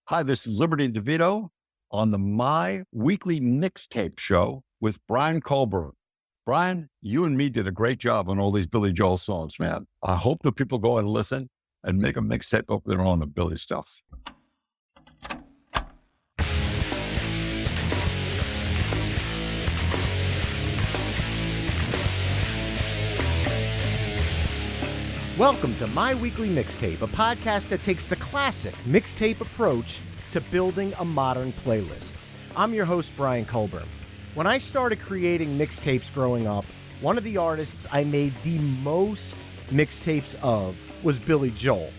Hi, this is Liberty and DeVitto on the My Weekly Mixtape Show with Brian Colburn. Brian, you and me did a great job on all these Billy Joel songs, man. I hope that people go and listen and make a mixtape of their own of Billy stuff. Welcome to My Weekly Mixtape, a podcast that takes the classic mixtape approach to building a modern playlist. I'm your host, Brian Colburn. When I started creating mixtapes growing up, one of the artists I made the most mixtapes of was Billy Joel.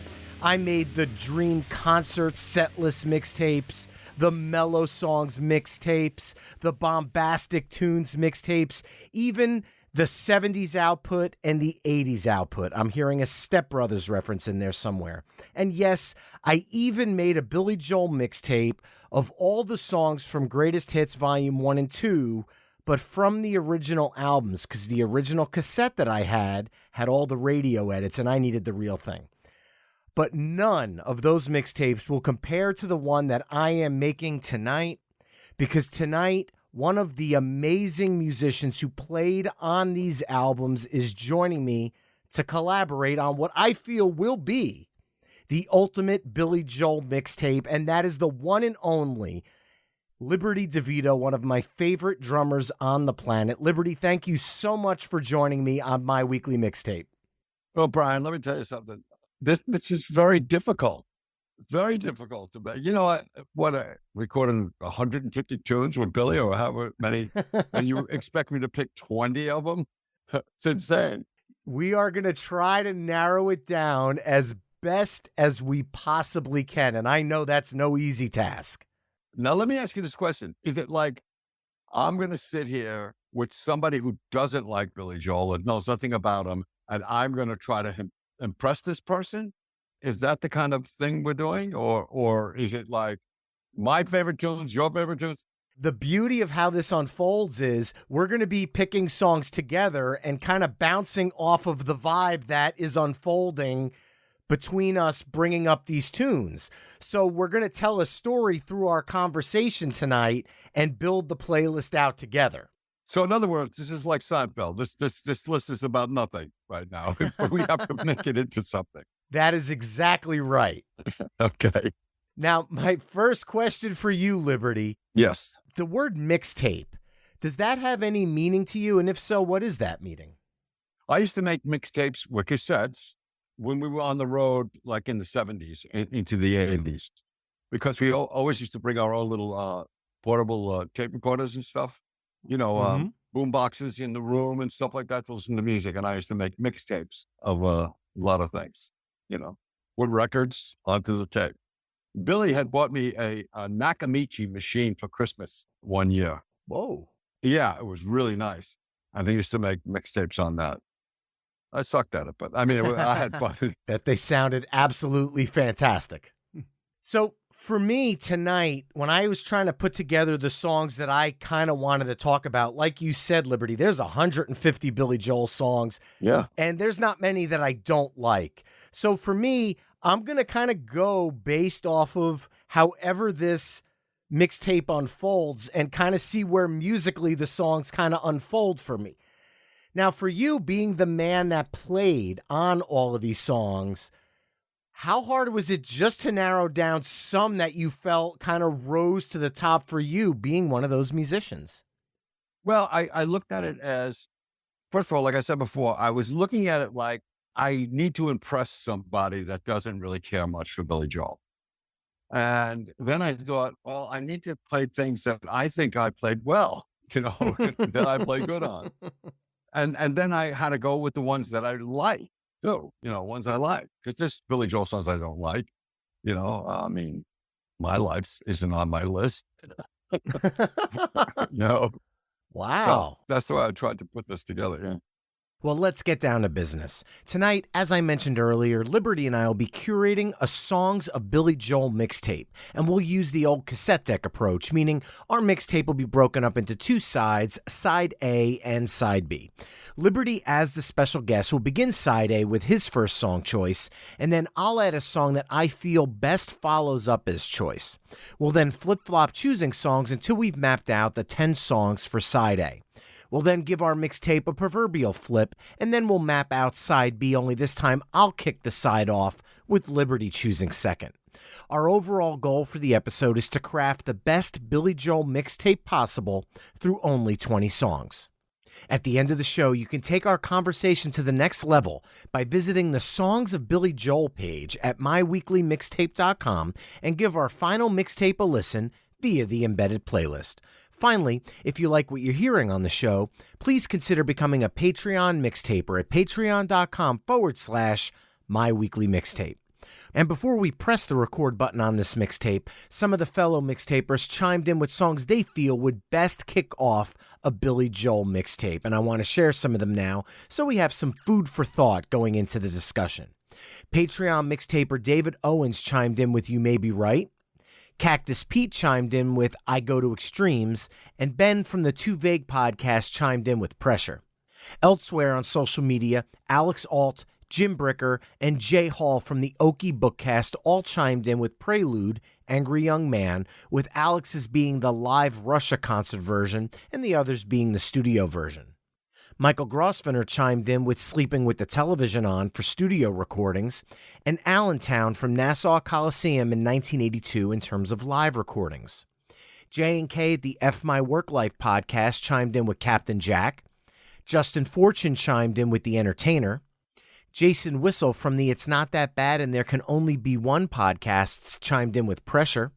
I made the Dream Concert setlist mixtapes, the Mellow Songs mixtapes, the Bombastic Tunes mixtapes, even the 70s output and the 80s output. I'm hearing a Step Brothers reference in there somewhere. And yes, I even made a Billy Joel mixtape of all the songs from Greatest Hits Volume 1 and 2, but from the original albums, because the original cassette that I had all the radio edits and I needed the real thing. But none of those mixtapes will compare to the one that I am making tonight, because tonight, one of the amazing musicians who played on these albums is joining me to collaborate on what I feel will be the ultimate Billy Joel mixtape, and that is the one and only Liberty DeVitto, one of my favorite drummers on the planet. Liberty, thank you so much for joining me on My Weekly Mixtape. Well, Brian, let me tell you something. This is very difficult. Very difficult to make. You know, I recorded 150 tunes with Billy or however many, and you expect me to pick 20 of them? It's insane. We are going to try to narrow it down as best as we possibly can, and I know that's no easy task. Now, let me ask you this question. Is it like I'm going to sit here with somebody who doesn't like Billy Joel and knows nothing about him, and I'm going to try to impress this person? Is that the kind of thing we're doing? Or is it like my favorite tunes, your favorite tunes? The beauty of how this unfolds is we're going to be picking songs together and kind of bouncing off of the vibe that is unfolding between us bringing up these tunes. So we're going to tell a story through our conversation tonight and build the playlist out together. So in other words, this is like Seinfeld. This list is about nothing right now. We have to make it into something. That is exactly right. Okay. Now, my first question for you, Liberty. Yes. The word mixtape, does that have any meaning to you? And if so, what is that meaning? I used to make mixtapes with cassettes when we were on the road, like in the 70s into the 80s, because we always used to bring our own little portable tape recorders and stuff, you know, boom boxes in the room and stuff like that to listen to music. And I used to make mixtapes of a lot of things. You know, with records onto the tape. Billy had bought me a Nakamichi machine for Christmas one year. Whoa. Yeah, it was really nice. And they used to make mixtapes on that. I sucked at it, but I mean, I had fun. That they sounded absolutely fantastic. So for me tonight, when I was trying to put together the songs that I kind of wanted to talk about, like you said, Liberty, there's 150 Billy Joel songs. Yeah. And there's not many that I don't like. So for me, I'm going to kind of go based off of however this mixtape unfolds and kind of see where musically the songs kind of unfold for me. Now, for you being the man that played on all of these songs, how hard was it just to narrow down some that you felt kind of rose to the top for you being one of those musicians? Well, I looked at it as, first of all, like I said before, I was looking at it like I need to impress somebody that doesn't really care much for Billy Joel. And then I thought, well, I need to play things that I think I played well, you know, that I play good on. And then I had to go with the ones that I like. So, you know, ones I like, because there's Billy Joel songs I don't like. You know, I mean, My Life isn't on my list. No. Wow. So that's the way I tried to put this together. Yeah. Well, let's get down to business. Tonight, as I mentioned earlier, Liberty and I will be curating a Songs of Billy Joel mixtape, and we'll use the old cassette deck approach, meaning our mixtape will be broken up into two sides, Side A and Side B. Liberty, as the special guest, will begin Side A with his first song choice, and then I'll add a song that I feel best follows up his choice. We'll then flip-flop choosing songs until we've mapped out the 10 songs for Side A. We'll then give our mixtape a proverbial flip, and then we'll map out Side B, only this time I'll kick the side off with Liberty choosing second. Our overall goal for the episode is to craft the best Billy Joel mixtape possible through only 20 songs. At the end of the show, you can take our conversation to the next level by visiting the Songs of Billy Joel page at myweeklymixtape.com and give our final mixtape a listen via the embedded playlist. Finally, if you like what you're hearing on the show, please consider becoming a Patreon mixtaper at patreon.com/myweeklymixtape. And before we press the record button on this mixtape, some of the fellow mixtapers chimed in with songs they feel would best kick off a Billy Joel mixtape, and I want to share some of them now so we have some food for thought going into the discussion. Patreon mixtaper David Owens chimed in with You May Be Right. Cactus Pete chimed in with I Go to Extremes, and Ben from the Too Vague podcast chimed in with Pressure. Elsewhere on social media, Alex Alt, Jim Bricker, and Jay Hall from the Okie Bookcast all chimed in with Prelude, Angry Young Man, with Alex's being the live Russia concert version and the others being the studio version. Michael Grosvenor chimed in with Sleeping with the Television On for studio recordings, and Allentown from Nassau Coliseum in 1982 in terms of live recordings. J&K at the F My Work Life podcast chimed in with Captain Jack. Justin Fortune chimed in with The Entertainer. Jason Whistle from the It's Not That Bad and There Can Only Be One podcasts chimed in with Pressure.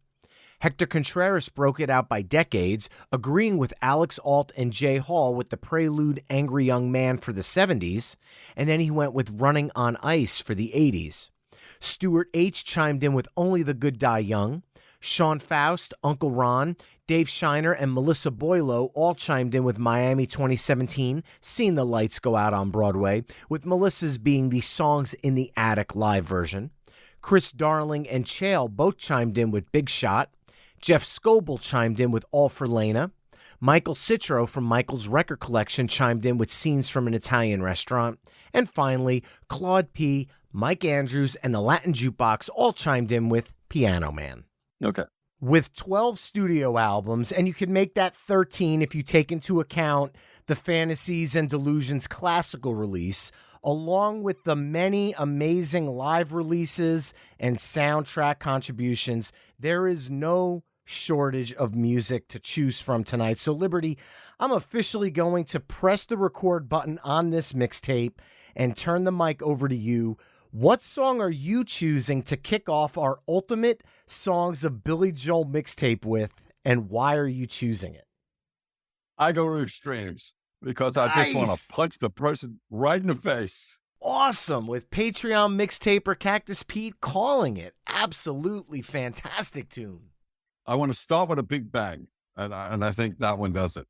Hector Contreras broke it out by decades, agreeing with Alex Alt and Jay Hall with the Prelude Angry Young Man for the 70s, and then he went with Running on Ice for the 80s. Stuart H. chimed in with Only the Good Die Young. Sean Faust, Uncle Ron, Dave Shiner, and Melissa Boylo all chimed in with Miami 2017, Seen the Lights Go Out on Broadway, with Melissa's being the Songs in the Attic live version. Chris Darling and Chael both chimed in with Big Shot. Jeff Scoble chimed in with All for Lena. Michael Citro from Michael's Record Collection chimed in with Scenes from an Italian Restaurant. And finally, Claude P., Mike Andrews, and the Latin Jukebox all chimed in with Piano Man. Okay. With 12 studio albums, and you can make that 13 if you take into account the Fantasies and Delusions classical release, along with the many amazing live releases and soundtrack contributions, there is no shortage of music to choose from tonight. So, Liberty, I'm officially going to press the record button on this mixtape and turn the mic over to you. What song are you choosing to kick off our ultimate Songs of Billy Joel mixtape with, and why are you choosing it? I Go to Extremes because I just want to punch the person right in the face. Awesome. With Patreon mixtaper Cactus Pete calling it. Absolutely fantastic tune. I want to start with a big bang, and I think that one does it.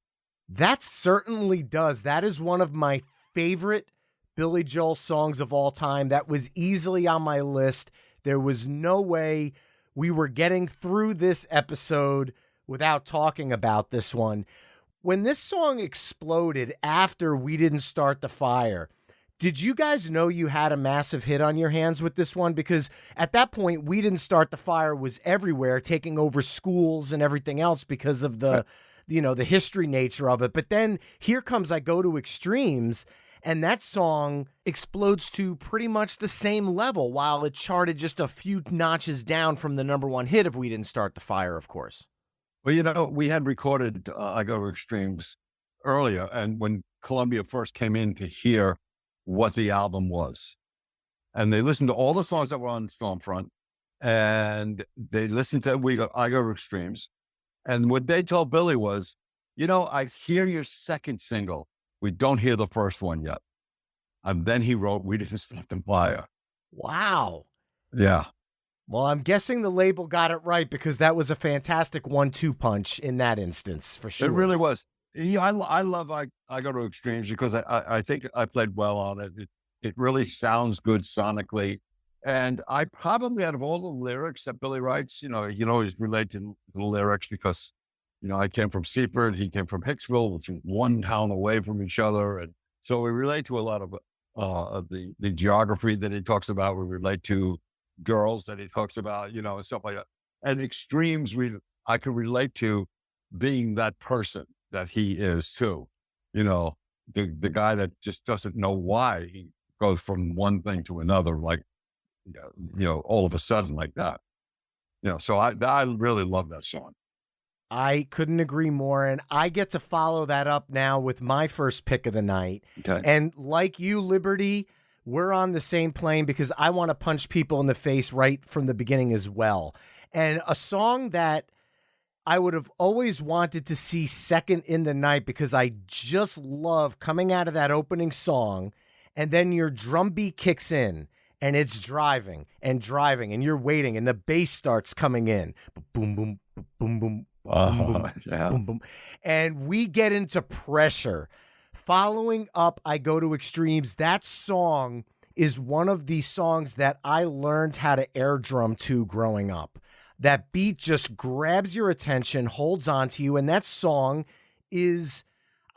That certainly does. That is one of my favorite Billy Joel songs of all time. That was easily on my list. There was no way we were getting through this episode without talking about this one. When this song exploded after We Didn't Start the Fire, did you guys know you had a massive hit on your hands with this one? Because at that point, We Didn't Start the Fire was everywhere, taking over schools and everything else because of the, the history nature of it. But then here comes I Go to Extremes, and that song explodes to pretty much the same level, while it charted just a few notches down from the number one hit of We Didn't Start the Fire, of course. Well, we had recorded I Go to Extremes earlier, and when Columbia first came in to hear what the album was, and they listened to all the songs that were on Stormfront, and they listened to I Go to Extremes, and what they told Billy was, I hear your second single. We don't hear the first one yet. And then he wrote We Didn't Start the Fire. Wow. Yeah. Well, I'm guessing the label got it right, because that was a fantastic 1-2 punch in that instance, for sure. It really was. Yeah, I love I go to extremes because I think I played well on it. It really sounds good sonically. And I probably out of all the lyrics that Billy writes, you can always relate to the lyrics because, I came from Seaford, he came from Hicksville, which is one town away from each other. And so we relate to a lot of the geography that he talks about. We relate to girls that he talks about, and stuff like that. And extremes I can relate to being that person that he is too. The guy that just doesn't know why he goes from one thing to another, like, all of a sudden like that. So I really love that song. I couldn't agree more. And I get to follow that up now with my first pick of the night. Okay. And like you, Liberty, we're on the same plane because I want to punch people in the face right from the beginning as well. And a song that I would have always wanted to see second in the night because I just love coming out of that opening song and then your drum beat kicks in and it's driving and you're waiting and the bass starts coming in. Boom, boom, boom, boom. Boom, boom, Yeah. boom, boom. And we get into Pressure. Following up, I Go to Extremes. That song is one of the songs that I learned how to air drum to growing up. That beat just grabs your attention, holds on to you, and that song is,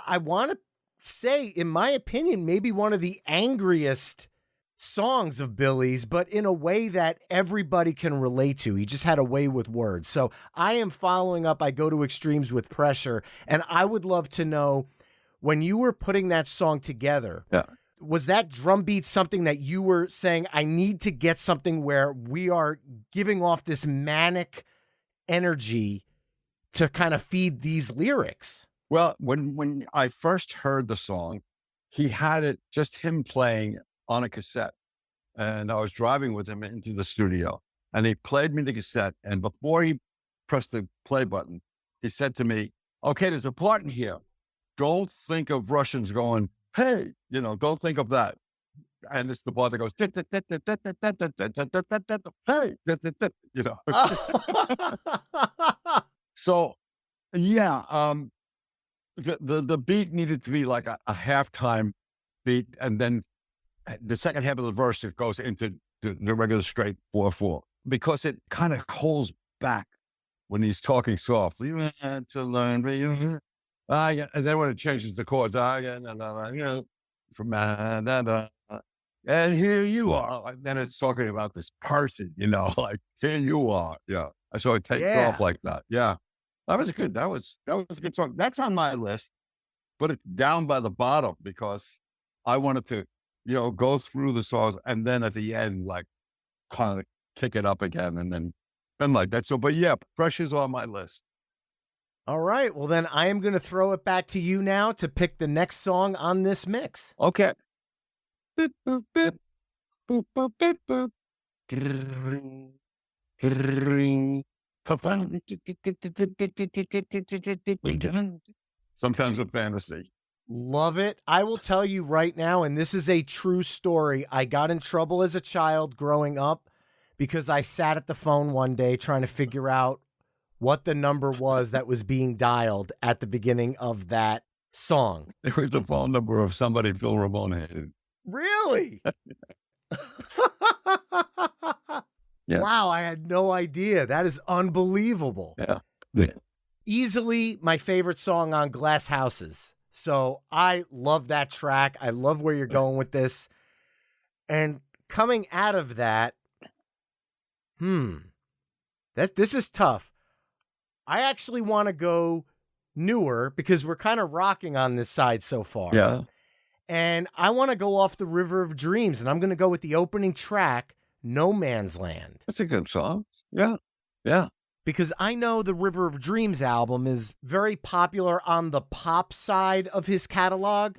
I want to say, in my opinion, maybe one of the angriest songs of Billy's, but in a way that everybody can relate to. He just had a way with words. So I am following up I Go to Extremes with Pressure, and I would love to know, when you were putting that song together, Yeah. was that drum beat something that you were saying, I need to get something where we are giving off this manic energy to kind of feed these lyrics? Well, when I first heard the song, he had it just him playing on a cassette. And I was driving with him into the studio and he played me the cassette. And before he pressed the play button, he said to me, okay, there's a part in here. Don't think of Russians going, hey, don't think of that. And it's the part that goes, hey, So yeah, the beat needed to be like a halftime beat. And then the second half of the verse, it goes into the regular straight 4/4 because it kind of calls back when he's talking softly. You had to learn, yeah. And then when it changes the chords, from and here you are. Like, then it's talking about this person, like here you are. Yeah. So it takes off like that. Yeah. That was a good song. That's on my list, but it's down by the bottom because I wanted to, go through the songs and then at the end, like kind of kick it up again and then like that. So, but yeah, Pressure's on my list. All right. Well, then I am going to throw it back to you now to pick the next song on this mix. Okay. Boop, boop, boop. Boop, boop, boop, boop. Grrring, grrring. Sometimes with fantasy. Love it. I will tell you right now, and this is a true story. I got in trouble as a child growing up because I sat at the phone one day trying to figure out what the number was that was being dialed at the beginning of that song. It was the phone number of somebody Phil Ramone hated. Really? Yeah. Wow, I had no idea. That is unbelievable. Yeah. Easily my favorite song on Glass Houses. So I love that track. I love where you're going with this. And coming out of that, this is tough. I actually want to go newer because we're kind of rocking on this side so far. Yeah. And I want to go off the River of Dreams, and I'm going to go with the opening track, No Man's Land. That's a good song. Yeah. Yeah. Because I know the River of Dreams album is very popular on the pop side of his catalog.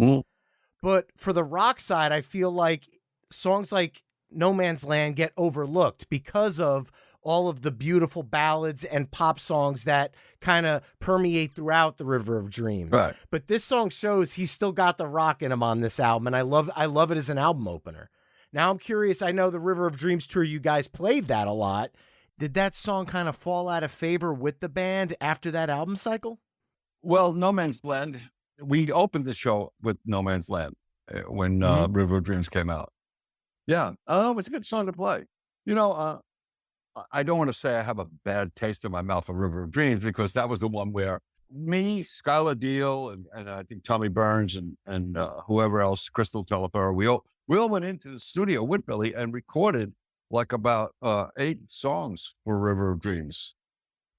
But for the rock side, I feel like songs like No Man's Land get overlooked because of all of the beautiful ballads and pop songs that kind of permeate throughout the River of Dreams. Right. But this song shows he's still got the rock in him on this album, and I love it as an album opener. Now I'm curious, I know the River of Dreams tour, you guys played that a lot. Did that song kind of fall out of favor with the band after that album cycle? Well, No Man's Land, we opened the show with No Man's Land when Hmm. River of Dreams came out. Yeah. Oh, it's a good song to play. You know, I don't want to say I have a bad taste in my mouth for River of Dreams because that was the one where me, Skylar Deal, and I think Tommy Burns and whoever else, Crystal Telefer, we all went into the studio with Billy and recorded like about 8 songs for River of Dreams.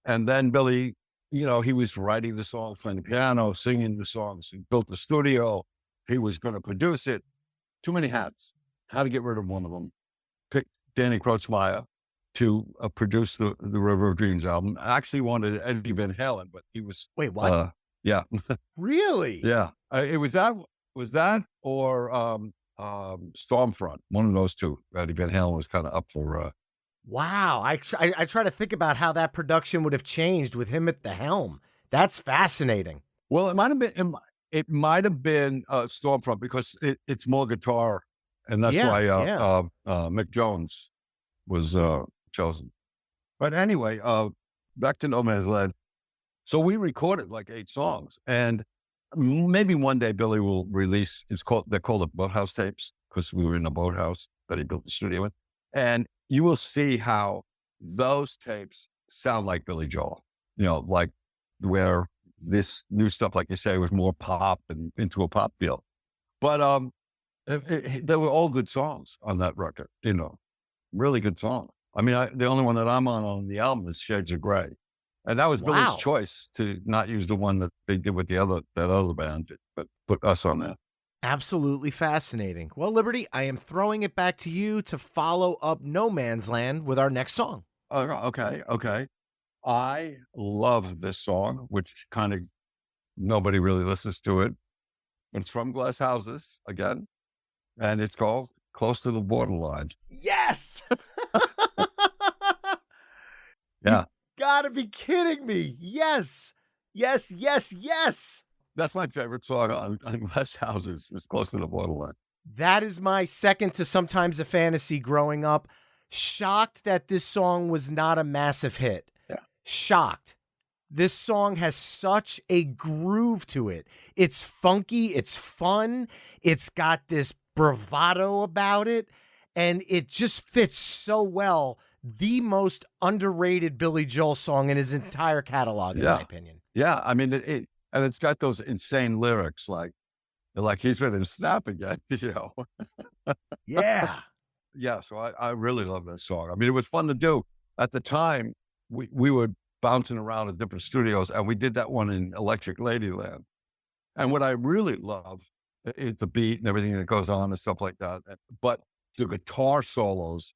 And then Billy, he was writing the songs, playing the piano, singing the songs. He built the studio. He was going to produce it. Too many hats. How to get rid of one of them. Picked Danny Kreutzmeyer to produce the River of Dreams album. I actually wanted Eddie Van Halen, but he was, Wait, what? yeah, Really? yeah. It was that or Stormfront. One of those two. Eddie Van Halen was kind of up for. Wow. I try to think about how that production would have changed with him at the helm. That's fascinating. Well, it might have been Stormfront because it's more guitar, and that's Yeah, why yeah. Mick Jones was chosen. But anyway, back to No Man's Land. So we recorded like 8 songs, and maybe one day Billy will release. They're called the Boathouse tapes because we were in a boathouse that he built the studio in, and you will see how those tapes sound like Billy Joel. Like where this new stuff, like you say, was more pop and into a pop feel. But there were all good songs on that record. Really good songs. I mean, the only one that I'm on the album is Shades of Grey. And that was Billy's Wow. choice to not use the one that they did with that other band, but put us on there. Absolutely fascinating. Well, Liberty, I am throwing it back to you to follow up No Man's Land with our next song. Okay. I love this song, which kind of nobody really listens to it. It's from Glass Houses again, and it's called Close to the Borderline. Yes! Yeah, You gotta be kidding me. Yes. Yes, yes, yes. that's my favorite song on Glass Houses. It's Close to the Borderline. That is my second to Sometimes a Fantasy growing up. Shocked that this song was not a massive hit. Yeah. Shocked. This song has such a groove to it. It's funky, it's fun, it's got this bravado about it, and it just fits so well. The most underrated Billy Joel song in his entire catalog, in my Yeah. opinion. Yeah, I mean, and it's got those insane lyrics, like he's ready to snap again, Yeah. Yeah, so I really love that song. I mean, it was fun to do. At the time, we were bouncing around at different studios, and we did that one in Electric Ladyland. And what I really love is the beat and everything that goes on and stuff like that. But the guitar solos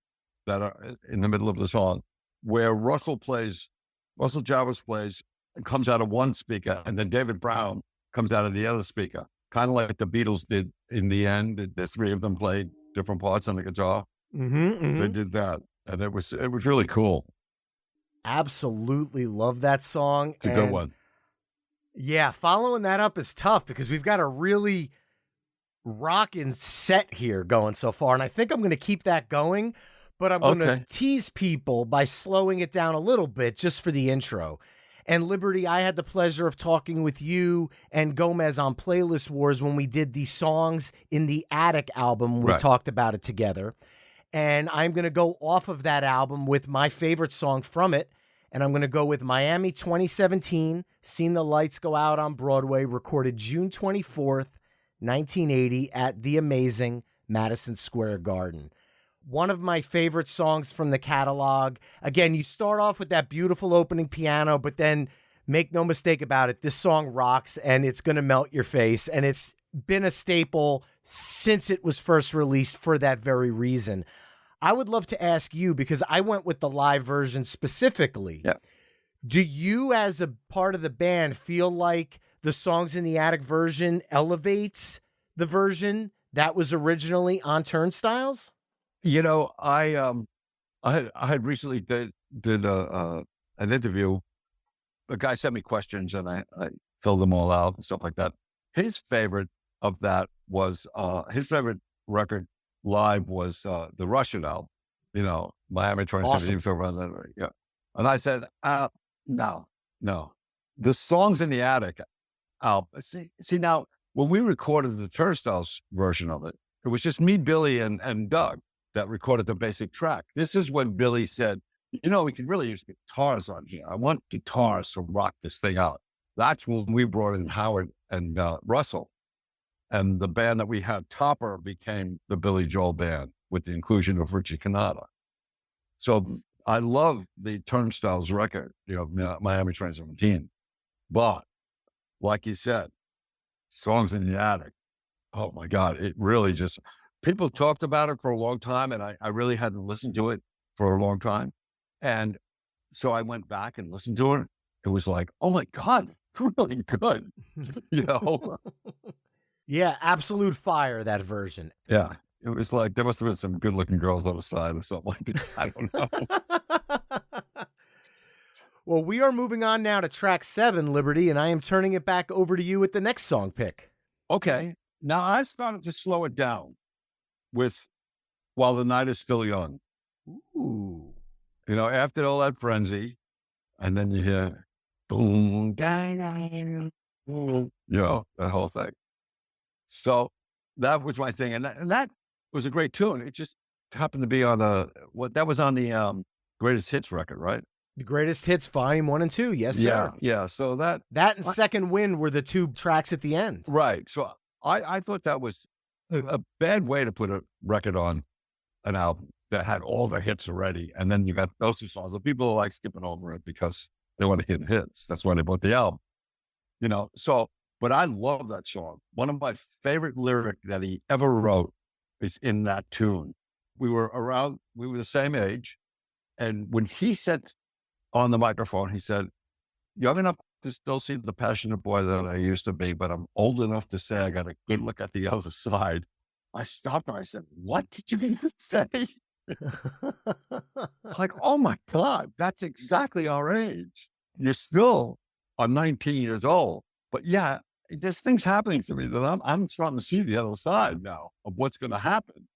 that are in the middle of the song, where Russell Jarvis plays and comes out of one speaker, and then David Brown comes out of the other speaker, kind of like the Beatles did in the end. The 3 of them played different parts on the guitar. They did that, and it was really cool. Absolutely love that song. It's a good one. Yeah, following that up is tough because we've got a really rockin' set here going so far, and I think I'm going to keep that going, but I'm going to Okay. tease people by slowing it down a little bit just for the intro. And Liberty, I had the pleasure of talking with you and Gomez on Playlist Wars when we did the Songs in the Attic album. We Right. talked about it together. And I'm going to go off of that album with my favorite song from it. And I'm going to go with Miami 2017, Seen the Lights Go Out on Broadway, recorded June 24th, 1980 at the amazing Madison Square Garden. One of my favorite songs from the catalog. Again, you start off with that beautiful opening piano, but then make no mistake about it, this song rocks and it's going to melt your face. And it's been a staple since it was first released for that very reason. I would love to ask you, because I went with the live version specifically. Yeah. Do you, as a part of the band, feel like the Songs in the Attic version elevates the version that was originally on Turnstiles? I had recently did an interview. The guy sent me questions, and I filled them all out and stuff like that. His favorite of that was his favorite record live was the Russian album. Miami 2017. Awesome. Yeah, and I said, no. The Songs in the Attic album. See now, when we recorded the Turnstiles version of it, it was just me, Billy, and Doug that recorded the basic track. This is when Billy said, we can really use guitars on here. I want guitars to rock this thing out. That's when we brought in Howard and Russell. And the band that we had, Topper, became the Billy Joel band with the inclusion of Richie Cannata. So I love the Turnstiles record, Miami 2017. But like you said, Songs in the Attic. Oh my God. It really just, people talked about it for a long time, and I really hadn't listened to it for a long time. And so I went back and listened to it. It was like, oh my God, really good. Yeah, absolute fire, that version. Yeah. It was like, there must have been some good looking girls on the side or something like that. I don't know. Well, we are moving on now to track 7, Liberty, and I am turning it back over to you with the next song pick. Okay. Now I started to slow it down with While the Night is Still Young. Ooh. After all that frenzy, and then you hear boom, that whole thing. So that was my thing. And that was a great tune. It just happened to be on that was on the Greatest Hits record, right? The Greatest Hits, Volume 1 and 2. Yes, sir. Yeah. So that and Second Wind were the 2 tracks at the end. Right. So I thought that was a bad way to put a record on an album that had all the hits already. And then you got those 2 songs. So people are like skipping over it because they want to hit hits. That's why they bought the album, but I love that song. One of my favorite lyrics that he ever wrote is in that tune. We were the same age. And when he said on the microphone, he said, young enough to still see the passionate boy that I used to be, but I'm old enough to say I got a good look at the other side. I stopped and I said, what did you say? Like, oh my God, that's exactly our age. You still are 19 years old. But yeah, there's things happening to me that I'm starting to see the other side now of what's going to happen.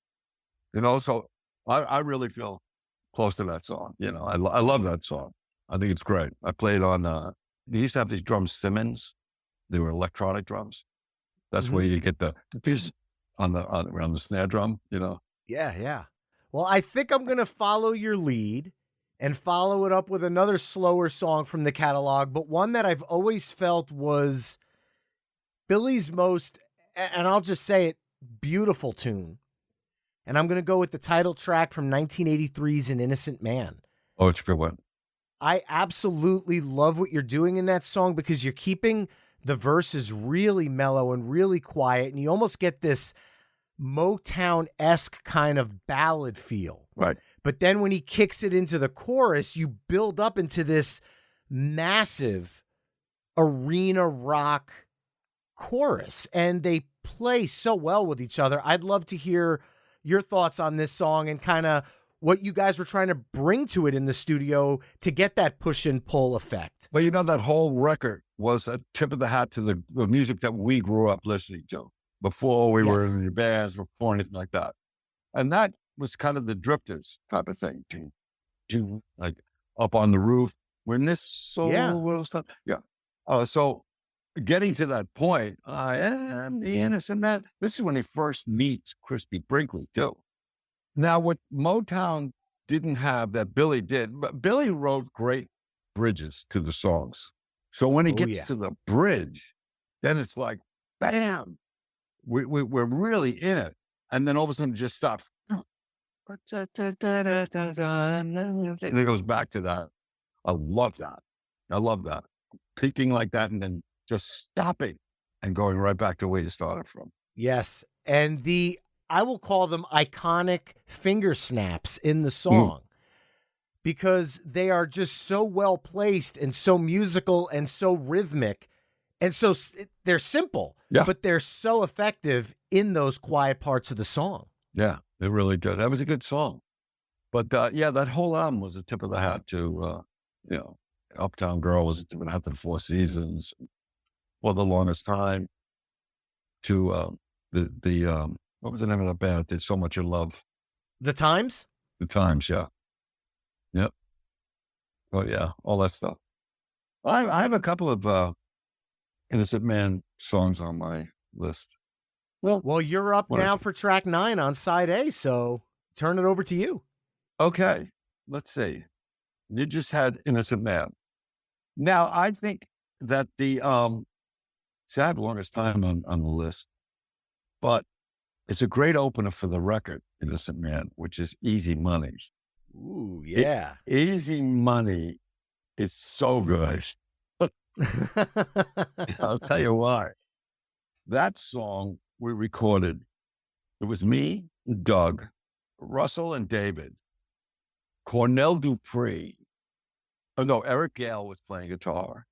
So I really feel close to that song. I love that song. I think it's great. I played on, they used to have these drums, Simmons. They were electronic drums. That's where you get the piece around the snare drum, Yeah. Well, I think I'm going to follow your lead and follow it up with another slower song from the catalog, but one that I've always felt was Billy's most, and I'll just say it, beautiful tune. And I'm going to go with the title track from 1983's An Innocent Man. Oh, it's a good one. I absolutely love what you're doing in that song because you're keeping the verses really mellow and really quiet, and you almost get this Motown-esque kind of ballad feel. Right. But then when he kicks it into the chorus, you build up into this massive arena rock chorus, and they play so well with each other. I'd love to hear your thoughts on this song and kind of what you guys were trying to bring to it in the studio to get that push and pull effect. Well, that whole record was a tip of the hat to the music that we grew up listening to before we were in the bands, before anything like that. And that was kind of the Drifters type of thing. Like Up on the Roof, when this soul will stop. Yeah. So getting to that point, I am the innocent man. This is when he first meets Crispy Brinkley too. Now, what Motown didn't have that Billy did, but Billy wrote great bridges to the songs. So when he gets to the bridge, then it's like, bam, we're really in it. And then all of a sudden it just stops. And it goes back to that. I love that. Peaking like that and then just stopping and going right back to where you started from. Yes. And I will call them iconic finger snaps in the song because they are just so well placed and so musical and so rhythmic. And so they're simple, but they're so effective in those quiet parts of the song. Yeah, it really does. That was a good song. But that whole album was a tip of the hat to, Uptown Girl was a tip of the hat to the Four Seasons for the longest time to the what was the name of the band that did So Much in Love? The Times? The Times, yeah. Yep. Oh, yeah, all that stuff. I have a couple of Innocent Man songs on my list. Well, you're up What is now it? for track 9 on side A, so turn it over to you. Okay, let's see. You just had Innocent Man. Now, I think that see, I have the longest time on the list, but it's a great opener for the record, Innocent Man, which is Easy Money. Ooh, It, yeah. Easy Money is so good. I'll tell you why. That song we recorded, it was me, Doug, Russell and David, Cornell Dupree. Oh, no, Eric Gale was playing guitar.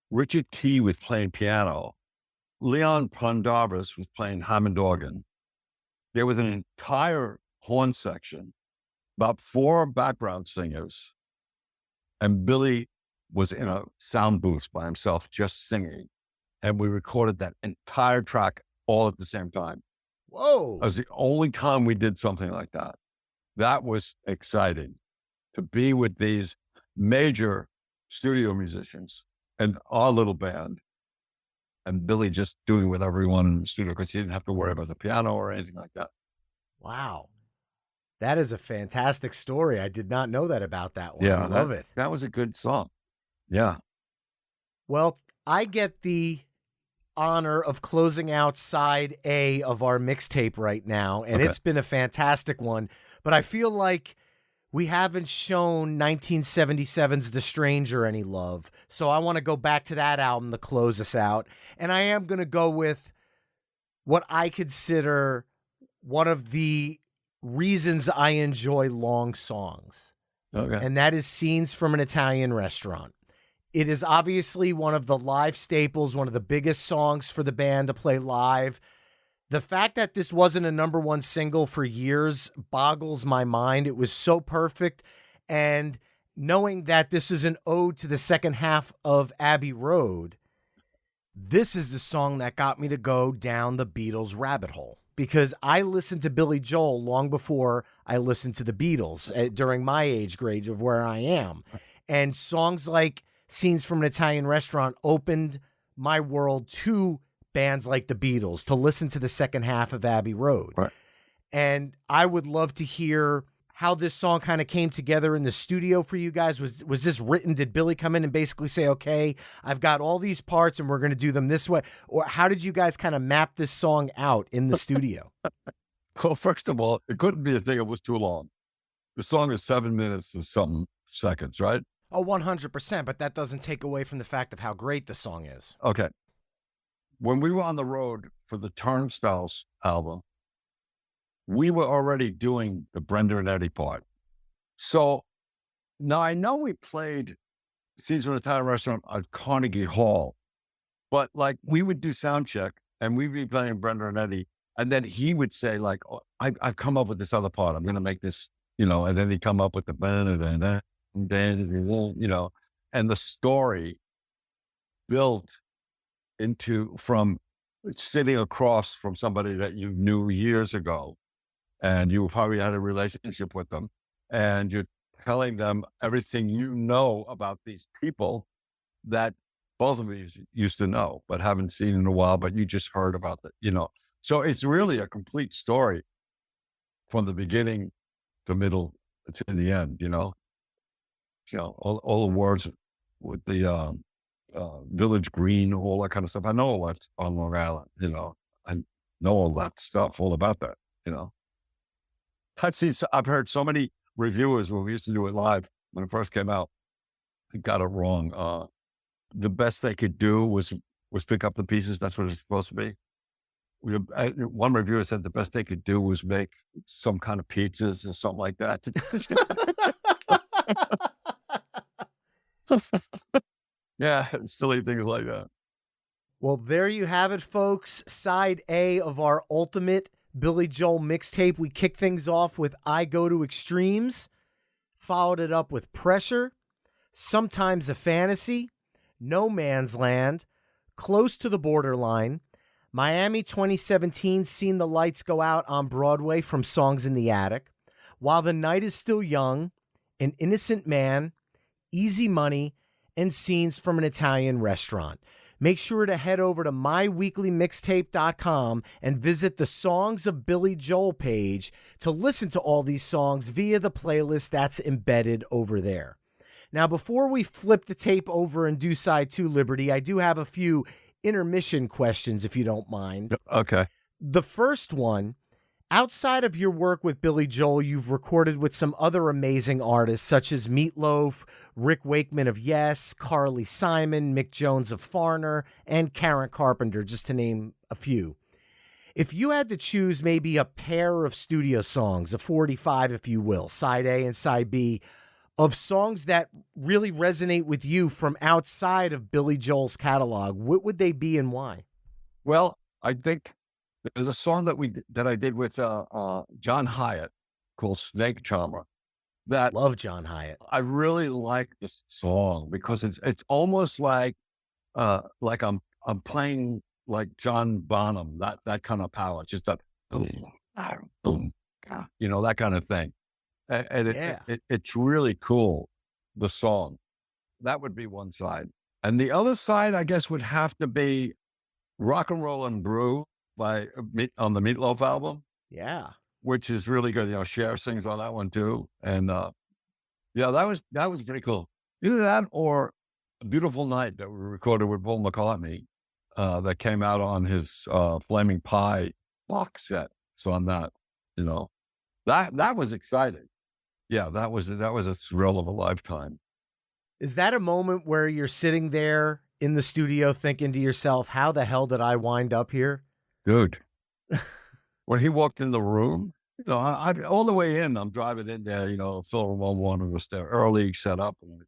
Richard Key was playing piano. Leon Pondarbus was playing Hammond organ. There was an entire horn section, about 4 background singers, and Billy was in a sound booth by himself just singing. And we recorded that entire track all at the same time. Whoa. It was the only time we did something like that. That was exciting, to be with these major studio musicians and our little band, and Billy just doing whatever he wanted in the studio because he didn't have to worry about the piano or anything like that. Wow. That is a fantastic story. I did not know that about that one. Yeah, I love it. That was a good song. Yeah. Well, I get the honor of closing out side A of our mixtape right now, and Okay. it's been a fantastic one, but I feel like we haven't shown 1977's The Stranger any love, so I want to go back to that album to close us out, and I am going to go with what I consider one of the reasons I enjoy long songs, Okay. and that is Scenes from an Italian Restaurant. It is obviously one of the live staples, one of the biggest songs for the band to play live. The fact that this wasn't a #1 single for years boggles my mind. It was so perfect. And knowing that this is an ode to the second half of Abbey Road, this is the song that got me to go down the Beatles rabbit hole. Because I listened to Billy Joel long before I listened to the Beatles during my age grade of where I am. And songs like Scenes from an Italian Restaurant opened my world to bands like the Beatles, to listen to the second half of Abbey Road. Right. And I would love to hear how this song kind of came together in the studio for you guys. Was this written? Did Billy come in and basically say, okay, I've got all these parts and we're going to do them this way? Or how did you guys kind of map this song out in the studio? Well, first of all, it couldn't be a thing. It was too long. The song is 7 minutes and something seconds, right? Oh, 100%. But that doesn't take away from the fact of how great the song is. Okay. When we were on the road for the Turnstiles album, we were already doing the Brenda and Eddie part. So now I know we played Scenes from an Italian Restaurant at Carnegie Hall, but like we would do sound check and we'd be playing Brenda and Eddie. And then he would say like, oh, I've come up with this other part. I'm going to make this, and then he'd come up with the and the story built from sitting across from somebody that you knew years ago, and you probably had a relationship with them, and you're telling them everything you know about these people that both of you used to know, but haven't seen in a while, but you just heard about that, So it's really a complete story from the beginning to middle to the end, all the words with the Village Green, all that kind of stuff. I know all that on Long Island, I know all that stuff, all about that, I've heard so many reviewers when we used to do it live when it first came out, they got it wrong. The best they could do was pick up the pieces. That's what it's supposed to be. One reviewer said the best they could do was make some kind of pizzas or something like that. Yeah, silly things like that. Well, there you have it, folks. Side A of our ultimate Billy Joel mixtape. We kicked things off with I Go to Extremes, followed it up with Pressure, Sometimes a Fantasy, No Man's Land, Close to the Borderline, Miami 2017, Seen the Lights Go Out on Broadway from Songs in the Attic, While the Night is Still Young, An Innocent Man, Easy Money, and Scenes from an Italian Restaurant. make sure to head over to myweeklymixtape.com and visit the Songs of Billy Joel page to listen to all these songs via the playlist that's embedded over there. Now, before we flip the tape over and do side 2, Liberty, I do have a few intermission questions, if you don't mind. Okay. The first one, outside of your work with Billy Joel, you've recorded with some other amazing artists such as Meatloaf, Rick Wakeman of Yes, Carly Simon, Mick Jones of Foreigner, and Karen Carpenter, just to name a few. If you had to choose maybe a pair of studio songs, a 45 if you will, side A and side B, of songs that really resonate with you from outside of Billy Joel's catalog, what would they be and why? Well, I think there's a song that I did with John Hiatt called Snake Charmer. That Love John Hiatt. I really like this song because it's almost like I'm playing like John Bonham, that kind of power, just that boom, boom, that kind of thing. And it's really cool, the song. That would be one side. And the other side, I guess, would have to be Rock and Roll and Brew on the Meatloaf album. Yeah. Which is really good. Cher sings on that one too. And that was pretty cool. Either that or A Beautiful Night that we recorded with Paul McCartney that came out on his Flaming Pie box set. So on that, that was exciting. Yeah, that was a thrill of a lifetime. Is that a moment where you're sitting there in the studio thinking to yourself, how the hell did I wind up here? Dude, when he walked in the room, I all the way in, I'm driving in there, Phil Ramon was there early, set up. And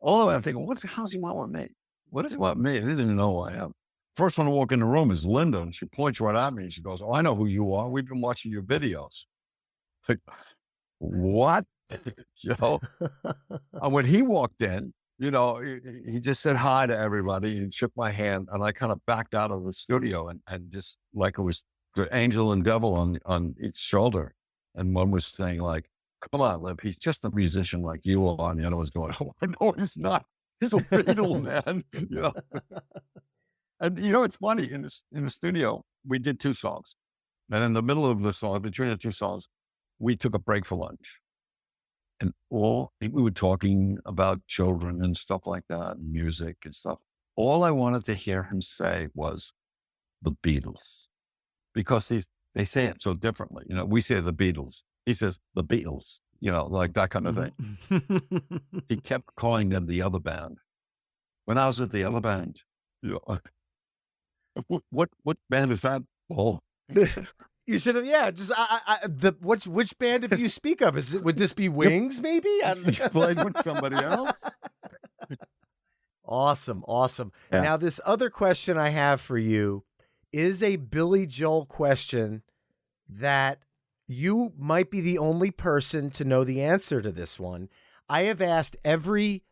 all the way, I'm thinking, what the hell's he want with me? What does he want with me? He didn't even know who I am. First one to walk in the room is Linda, and she points right at me, and she goes, "Oh, I know who you are. We've been watching your videos." Like, what? And when he walked in, he just said hi to everybody and shook my hand, and I kind of backed out of the studio and just like it was the angel and devil on each shoulder. And one was saying like, "Come on, Liv, he's just a musician like you are." And the other was going, "Oh, no, he's not. He's a Beatle, man." And it's funny, in the studio, we did 2 songs. And in the middle of the song, between the 2 songs, we took a break for lunch. And we were talking about children and stuff like that, and music and stuff. All I wanted to hear him say was the Beatles, because they say it so differently. We say the Beatles. He says the Beatles, like that kind of thing. He kept calling them the other band. When I was with the other band, what band is that? Oh. You should have, just which band if you speak of? Would this be Wings? Maybe I don't know. Played with somebody else. Awesome. Yeah. Now, this other question I have for you is a Billy Joel question that you might be the only person to know the answer to this one. I have asked every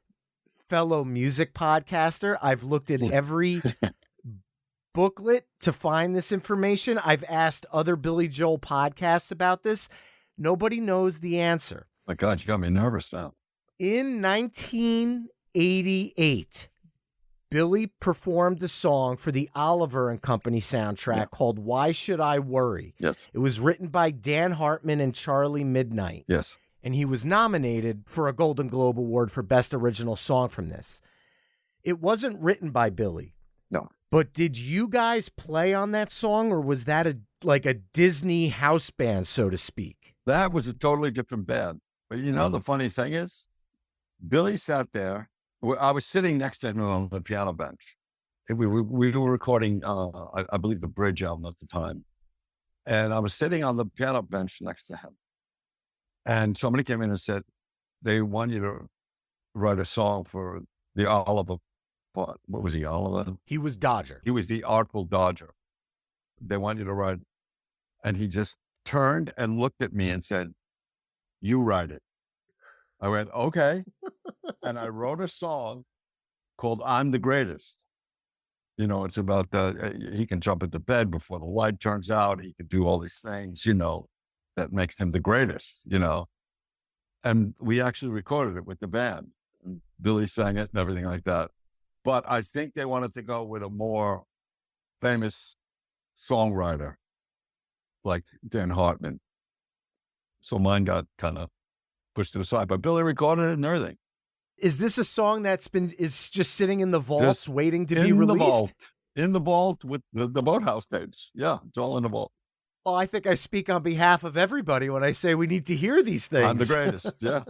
fellow music podcaster. I've looked at every booklet to find this information. I've asked other Billy Joel podcasts about this. Nobody knows the answer. My God, you got me nervous now. In 1988, Billy performed a song for the Oliver and Company soundtrack called Why Should I Worry? Yes. It was written by Dan Hartman and Charlie Midnight. Yes. And he was nominated for a Golden Globe Award for Best Original Song from this. It wasn't written by Billy. No. But did you guys play on that song, or was that a Disney house band, so to speak? That was a totally different band. But the funny thing is, Billy sat there. I was sitting next to him on the piano bench. We were recording, I believe, the Bridge album at the time. And I was sitting on the piano bench next to him. And somebody came in and said, they want you to write a song for the Oliver. What was he, Oliver? He was Dodger. He was the Artful Dodger. They want you to write. And he just turned and looked at me and said, "You write it." I went, "Okay." And I wrote a song called "I'm the Greatest." It's about he can jump into bed before the light turns out. He can do all these things, that makes him the greatest, And we actually recorded it with the band. And Billy sang it and everything like that. But I think they wanted to go with a more famous songwriter like Dan Hartman. So mine got kind of pushed to the side, but Billy recorded it and everything. Is this a song is just sitting in the vaults Just waiting to be in the released? vault, in the vault with the Boathouse tapes. Yeah, it's all in the vault. Well, I think I speak on behalf of everybody when I say we need to hear these things. I'm the greatest. Yeah.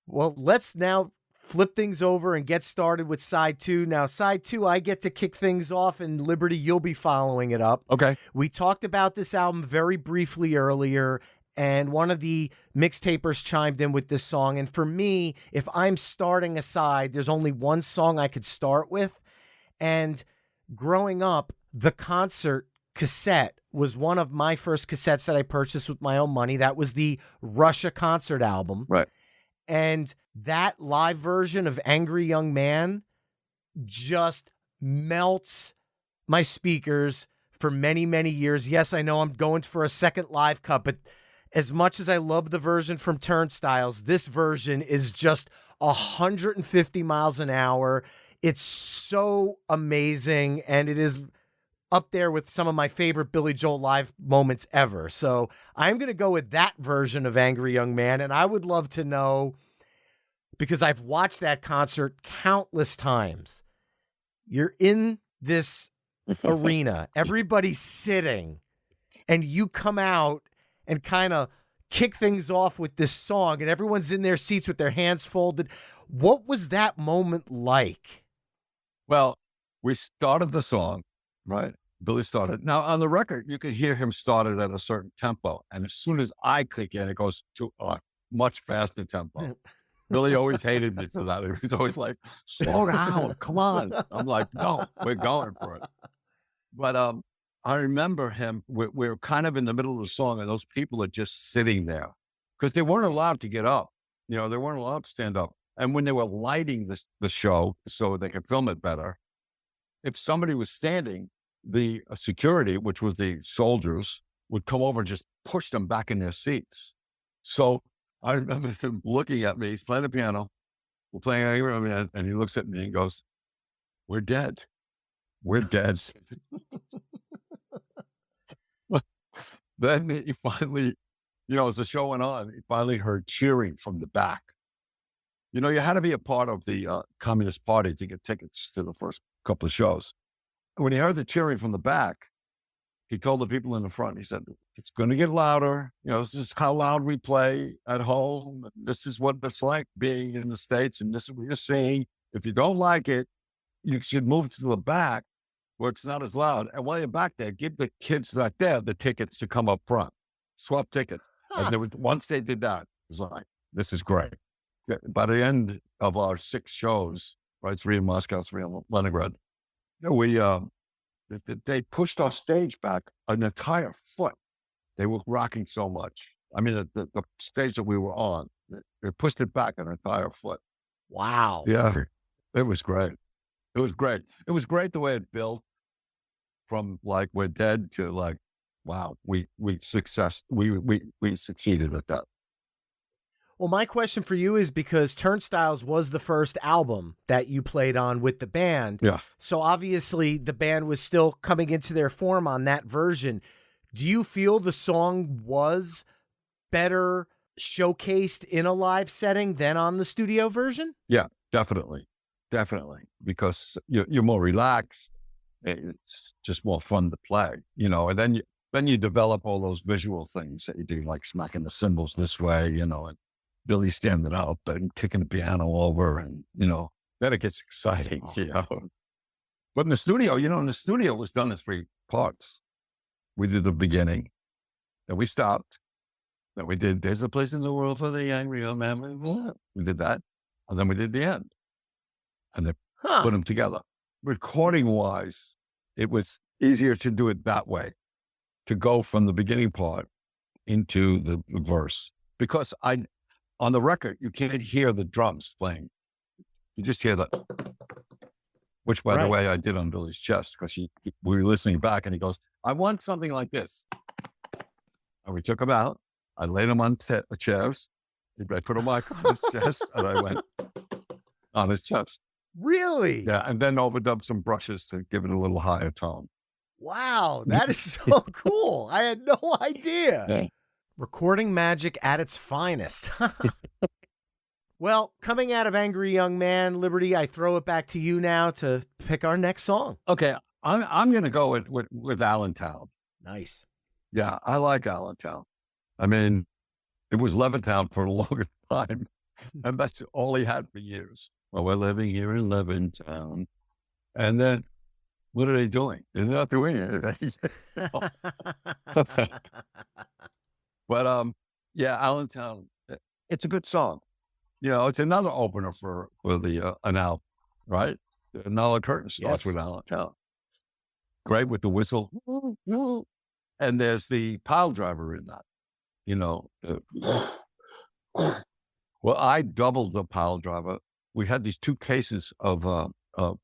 Well, let's now flip things over and get started with side two. Now, side two, I get to kick things off, and Liberty, you'll be following it up. Okay. We talked about this album very briefly earlier, and one of the mixtapers chimed in with this song. And for me, if I'm starting a side, there's only one song I could start with. And growing up, the concert cassette was one of my first cassettes that I purchased with my own money. That was the Russia concert album. Right. And that live version of Angry Young Man just melts my speakers for many, many years. Yes, I know I'm going for a second live cut, but as much as I love the version from Turnstiles, this version is just 150 miles an hour. It's so amazing, and it is up there with some of my favorite Billy Joel live moments ever. So I'm going to go with that version of Angry Young Man, and I would love to know, because I've watched that concert countless times. You're in this arena, everybody's sitting, and you come out and kind of kick things off with this song, and everyone's in their seats with their hands folded. What was that moment like? Well, we started the song, right? Billy started. Now, on the record, you could hear him started at a certain tempo. And as soon as I click in, it goes to a much faster tempo. Billy always hated me for that. He was always like, slow down, come on. I'm like, no, we're going for it. But I remember him, we're kind of in the middle of the song, and those people are just sitting there because they weren't allowed to get up. You know, they weren't allowed to stand up. And when they were lighting the show so they could film it better, if somebody was standing, the security, which was the soldiers, would come over and just push them back in their seats. So I remember him looking at me. He's playing the piano. We're playing Angry Young Man, and he looks at me and goes, "We're dead. We're dead." Then he finally, you know, as the show went on, he finally heard cheering from the back. You know, you had to be a part of the Communist Party to get tickets to the first couple of shows. When he heard the cheering from the back, he told the people in the front, he said, "It's going to get louder. You know, this is how loud we play at home. This is what it's like being in the States, and this is what you're seeing. If you don't like it, you should move to the back where it's not as loud. And while you're back there, give the kids back there the tickets to come up front. Swap tickets." And there was, once they did that, it was like, this is great. By the end of our 6 shows, right, 3 in Moscow, 3 in Leningrad, we they pushed our stage back an entire foot. They were rocking so much. I mean, the stage that we were on, they pushed it back an entire foot. Wow. Yeah, it was great. It was great. It was great the way it built from like we're dead to like, wow, we succeeded at that. Well, my question for you is, because Turnstiles was the first album that you played on with the band. Yeah. So obviously the band was still coming into their form on that version. Do you feel the song was better showcased in a live setting than on the studio version? Yeah, definitely. Definitely. Because you're more relaxed. It's just more fun to play, you know, and then you develop all those visual things that you do, like smacking the cymbals this way, you know, and Billy standing up and kicking the piano over, and, you know, then it gets exciting, you know. But in the studio, you know, in the studio it was done in 3 parts. We did the beginning, then we stopped, then we did "There's a Place in the World for the Angry Young Man." We did that, and then we did the end, and then put them together. Recording wise, it was easier to do it that way, to go from the beginning part into the verse, because on the record, you can't hear the drums playing. You just hear the, which, by the way, I did on Billy's chest, because we were listening back, and he goes, "I want something like this." And we took him out. I laid him on chairs. I put a mic on his chest, and I went on his chest. Really? Yeah, and then overdub some brushes to give it a little higher tone. Wow, that is so cool. I had no idea. Yeah. Recording magic at its finest. Well, coming out of Angry Young Man, Liberty, I throw it back to you now to pick our next song. Okay, I'm going to go with Allentown. Nice. Yeah, I like Allentown. I mean, it was Levittown for a longer time, and that's all he had for years. Well, we're living here in Levittown, and then what are they doing? They're not doing anything. But yeah, Allentown. It's a good song. You know, it's another opener for the an album, right? Another curtain starts Yes. with Allentown. Great with the whistle, and there's the pile driver in that. You know, well, I doubled the pile driver. We had these 2 cases of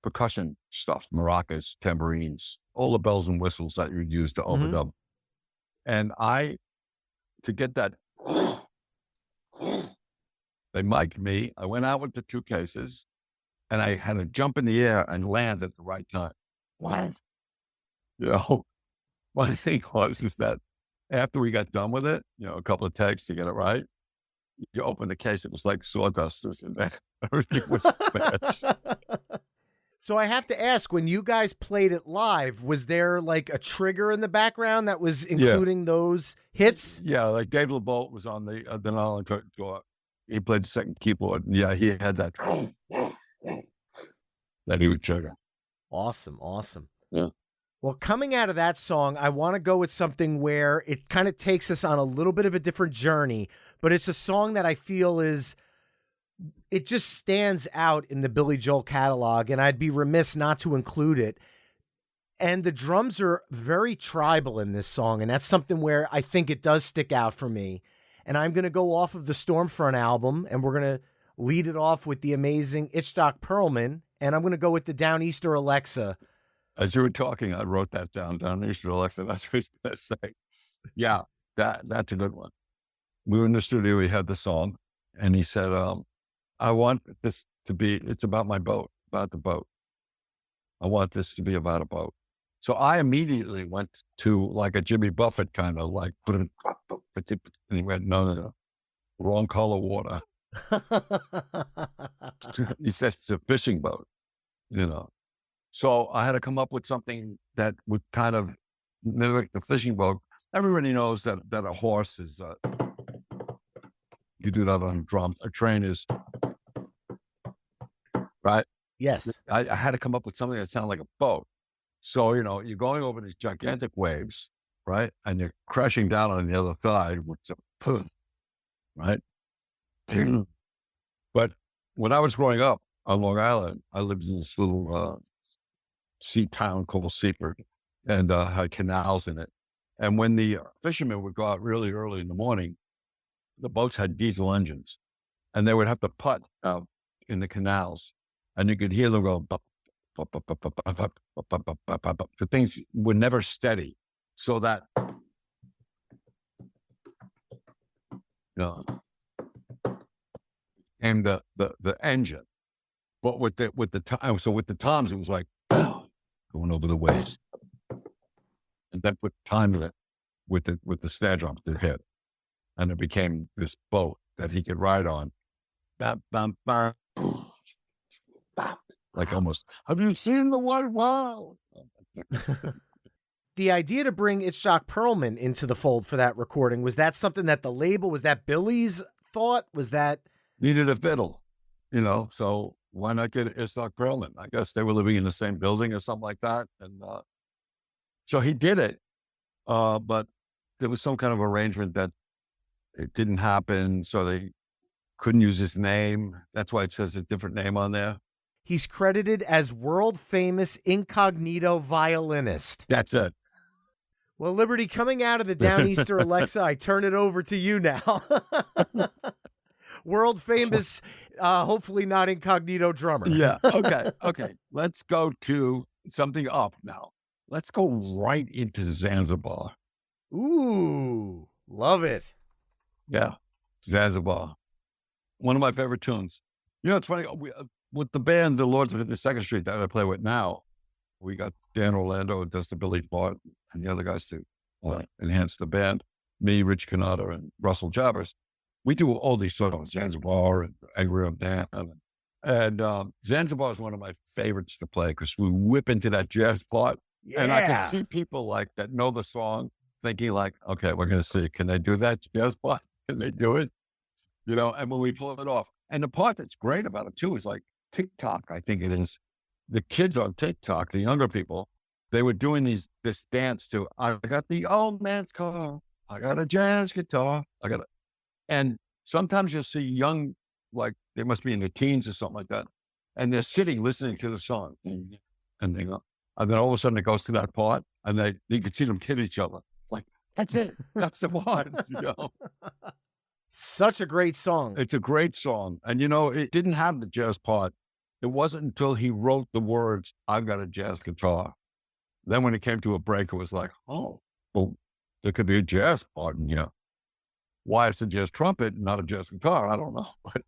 percussion stuff, maracas, tambourines, all the bells and whistles that you use to overdub. And to get that, they mic'd me. I went out with the 2 cases, and I had to jump in the air and land at the right time. What? You know, funny thing is that after we got done with it, you know, a couple of takes to get it right, you open the case, it was like sawdust was in there. Everything was smashed. So I have to ask, when you guys played it live, was there like a trigger in the background that was including those hits? Yeah, like Dave LeBolt was on the Denali tour. He played the second keyboard. And yeah, he had that that he would trigger. Awesome, awesome. Yeah. Well, coming out of that song, I want to go with something where it kind of takes us on a little bit of a different journey, but it's a song that I feel it just stands out in the Billy Joel catalog, and I'd be remiss not to include it. And the drums are very tribal in this song, and that's something where I think it does stick out for me. And I'm going to go off of the Stormfront album, and we're going to lead it off with the amazing Itzhak Perlman, and I'm going to go with the Downeaster Alexa. As you were talking, I wrote that down. Downeaster Alexa. That's what I was going to say. Yeah, that's a good one. We were in the studio. He had the song, and he said, "I want this to be. It's about my boat, about the boat. I want this to be about a boat." So I immediately went to like a Jimmy Buffett kind of like put it. And he went, "No, wrong color water." He says it's a fishing boat, you know. So I had to come up with something that would kind of mimic the fishing boat. Everybody knows that a horse is, you do that on drum. A train is, right? Yes. I had to come up with something that sounded like a boat. So, you know, you're going over these gigantic waves, right? And you're crashing down on the other side with a boom, right? But when I was growing up on Long Island, I lived in this little sea town called Seaford, and had canals in it. And when the fishermen would go out really early in the morning, the boats had diesel engines, and they would have to putt out in the canals, and you could hear them go, bup, bup, bup, bup, bup, bup, bup, bup, bup, bup, bup, bup, bup. The things were never steady, so that, you know, and the engine. But with the time, so with the toms, it was like going over the waves, and then put time in it with the snare drum to hit, and it became this boat that he could ride on. Bam, bam, bam. Like almost, have you seen the white wow? The idea to bring Itzhak Perlman into the fold for that recording, was that something that the label, was that Billy's thought? Was that? Needed a fiddle, you know, so why not get Itzhak Perlman? I guess they were living in the same building or something like that. And so he did it, but there was some kind of arrangement that it didn't happen, so they couldn't use his name. That's why it says a different name on there. He's credited as world-famous incognito violinist. That's it. Well, Liberty, coming out of the Downeaster Alexa, I turn it over to you now. World-famous, hopefully not incognito drummer. Yeah, okay, okay. Let's go to something up now. Let's go right into Zanzibar. Ooh, love it. Yeah, Zanzibar. One of my favorite tunes. You know, it's funny. with the band, the Lords of the Second Street that I play with now, we got Dan Orlando and does the Billy part and the other guys to enhance the band. Me, Rich Canada, and Russell Jabbers. We do all these sort of Zanzibar and Angry Old Dan. And Zanzibar is one of my favorites to play because we whip into that jazz part. Yeah. And I can see people like that know the song thinking like, okay, we're going to see, can they do that jazz part? Can they do it? You know, and when we pull it off. And the part that's great about it too is like TikTok, I think it is. The kids on TikTok, the younger people, they were doing this dance to, I got the old man's car. I got a jazz guitar. And sometimes you'll see young, like they must be in their teens or something like that. And they're sitting listening to the song. And they go, and then all of a sudden it goes to that part and you can see them kid each other. Like, that's it. That's the one, you know. Such a great song. It's a great song. And, you know, it didn't have the jazz part. It wasn't until he wrote the words, I've got a jazz guitar. Then when it came to a break, it was like, oh, well, there could be a jazz part in here. Why it's a jazz trumpet, not a jazz guitar, I don't know. But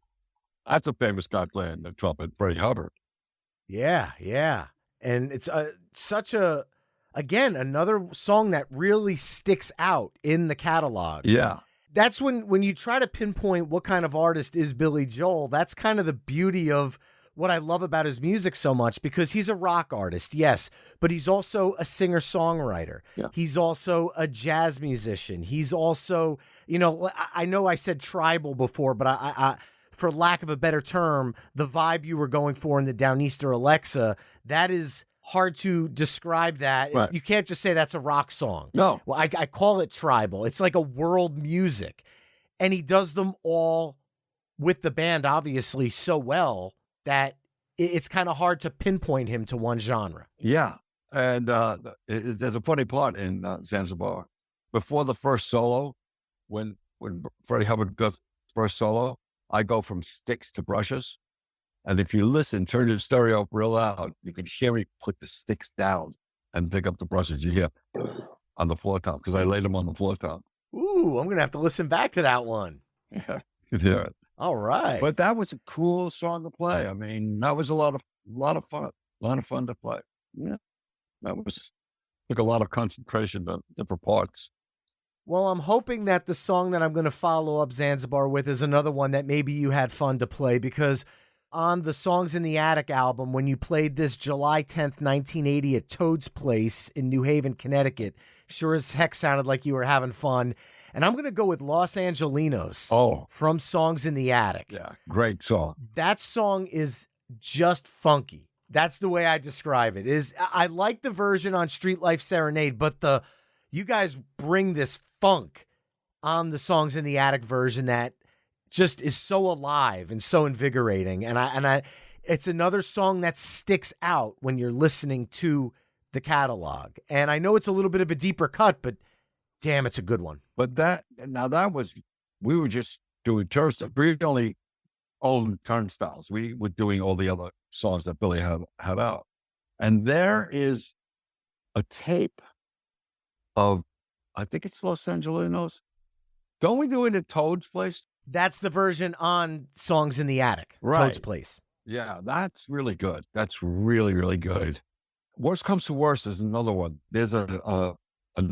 that's a famous guy playing the trumpet, Freddie Hubbard. Yeah, yeah. And it's again, another song that really sticks out in the catalog. Yeah. That's when you try to pinpoint what kind of artist is Billy Joel, that's kind of the beauty of what I love about his music so much, because he's a rock artist, yes, but he's also a singer-songwriter. Yeah. He's also a jazz musician. He's also, you know I said tribal before, but I for lack of a better term, the vibe you were going for in the Downeaster Alexa, that is hard to describe that. Right. You can't just say that's a rock song. No. Well, I call it tribal. It's like a world music. And he does them all with the band, obviously, so well that it's kind of hard to pinpoint him to one genre. Yeah. And there's a funny part in Zanzibar. Before the first solo, when Freddie Hubbard does first solo, I go from sticks to brushes. And if you listen, turn your stereo up real loud, you can hear me put the sticks down and pick up the brushes. You hear on the floor tom, because I laid them on the floor tom. Ooh, I'm going to have to listen back to that one. Yeah, you can hear it. All right. But that was a cool song to play. I mean, that was a lot of fun to play. Yeah, took a lot of concentration to different parts. Well, I'm hoping that the song that I'm going to follow up Zanzibar with is another one that maybe you had fun to play, because on the Songs in the Attic album, when you played this July 10th, 1980 at Toad's Place in New Haven, Connecticut, sure as heck sounded like you were having fun. And I'm going to go with Los Angelinos from Songs in the Attic. Yeah, great song. That song is just funky. That's the way I describe it. I like the version on Street Life Serenade, but you guys bring this funk on the Songs in the Attic version that just is so alive and so invigorating. And it's another song that sticks out when you're listening to the catalog. And I know it's a little bit of a deeper cut, but damn, it's a good one. But we were just doing turnstiles. We only owned turnstiles. We were doing all the other songs that Billy had out. And there is a tape of, I think it's Los Angelinos. Don't we do it at Toad's Place? That's the version on Songs in the Attic, right. Toad's Place. Yeah, that's really good. That's really, really good. Worst Comes to Worst is another one. There's an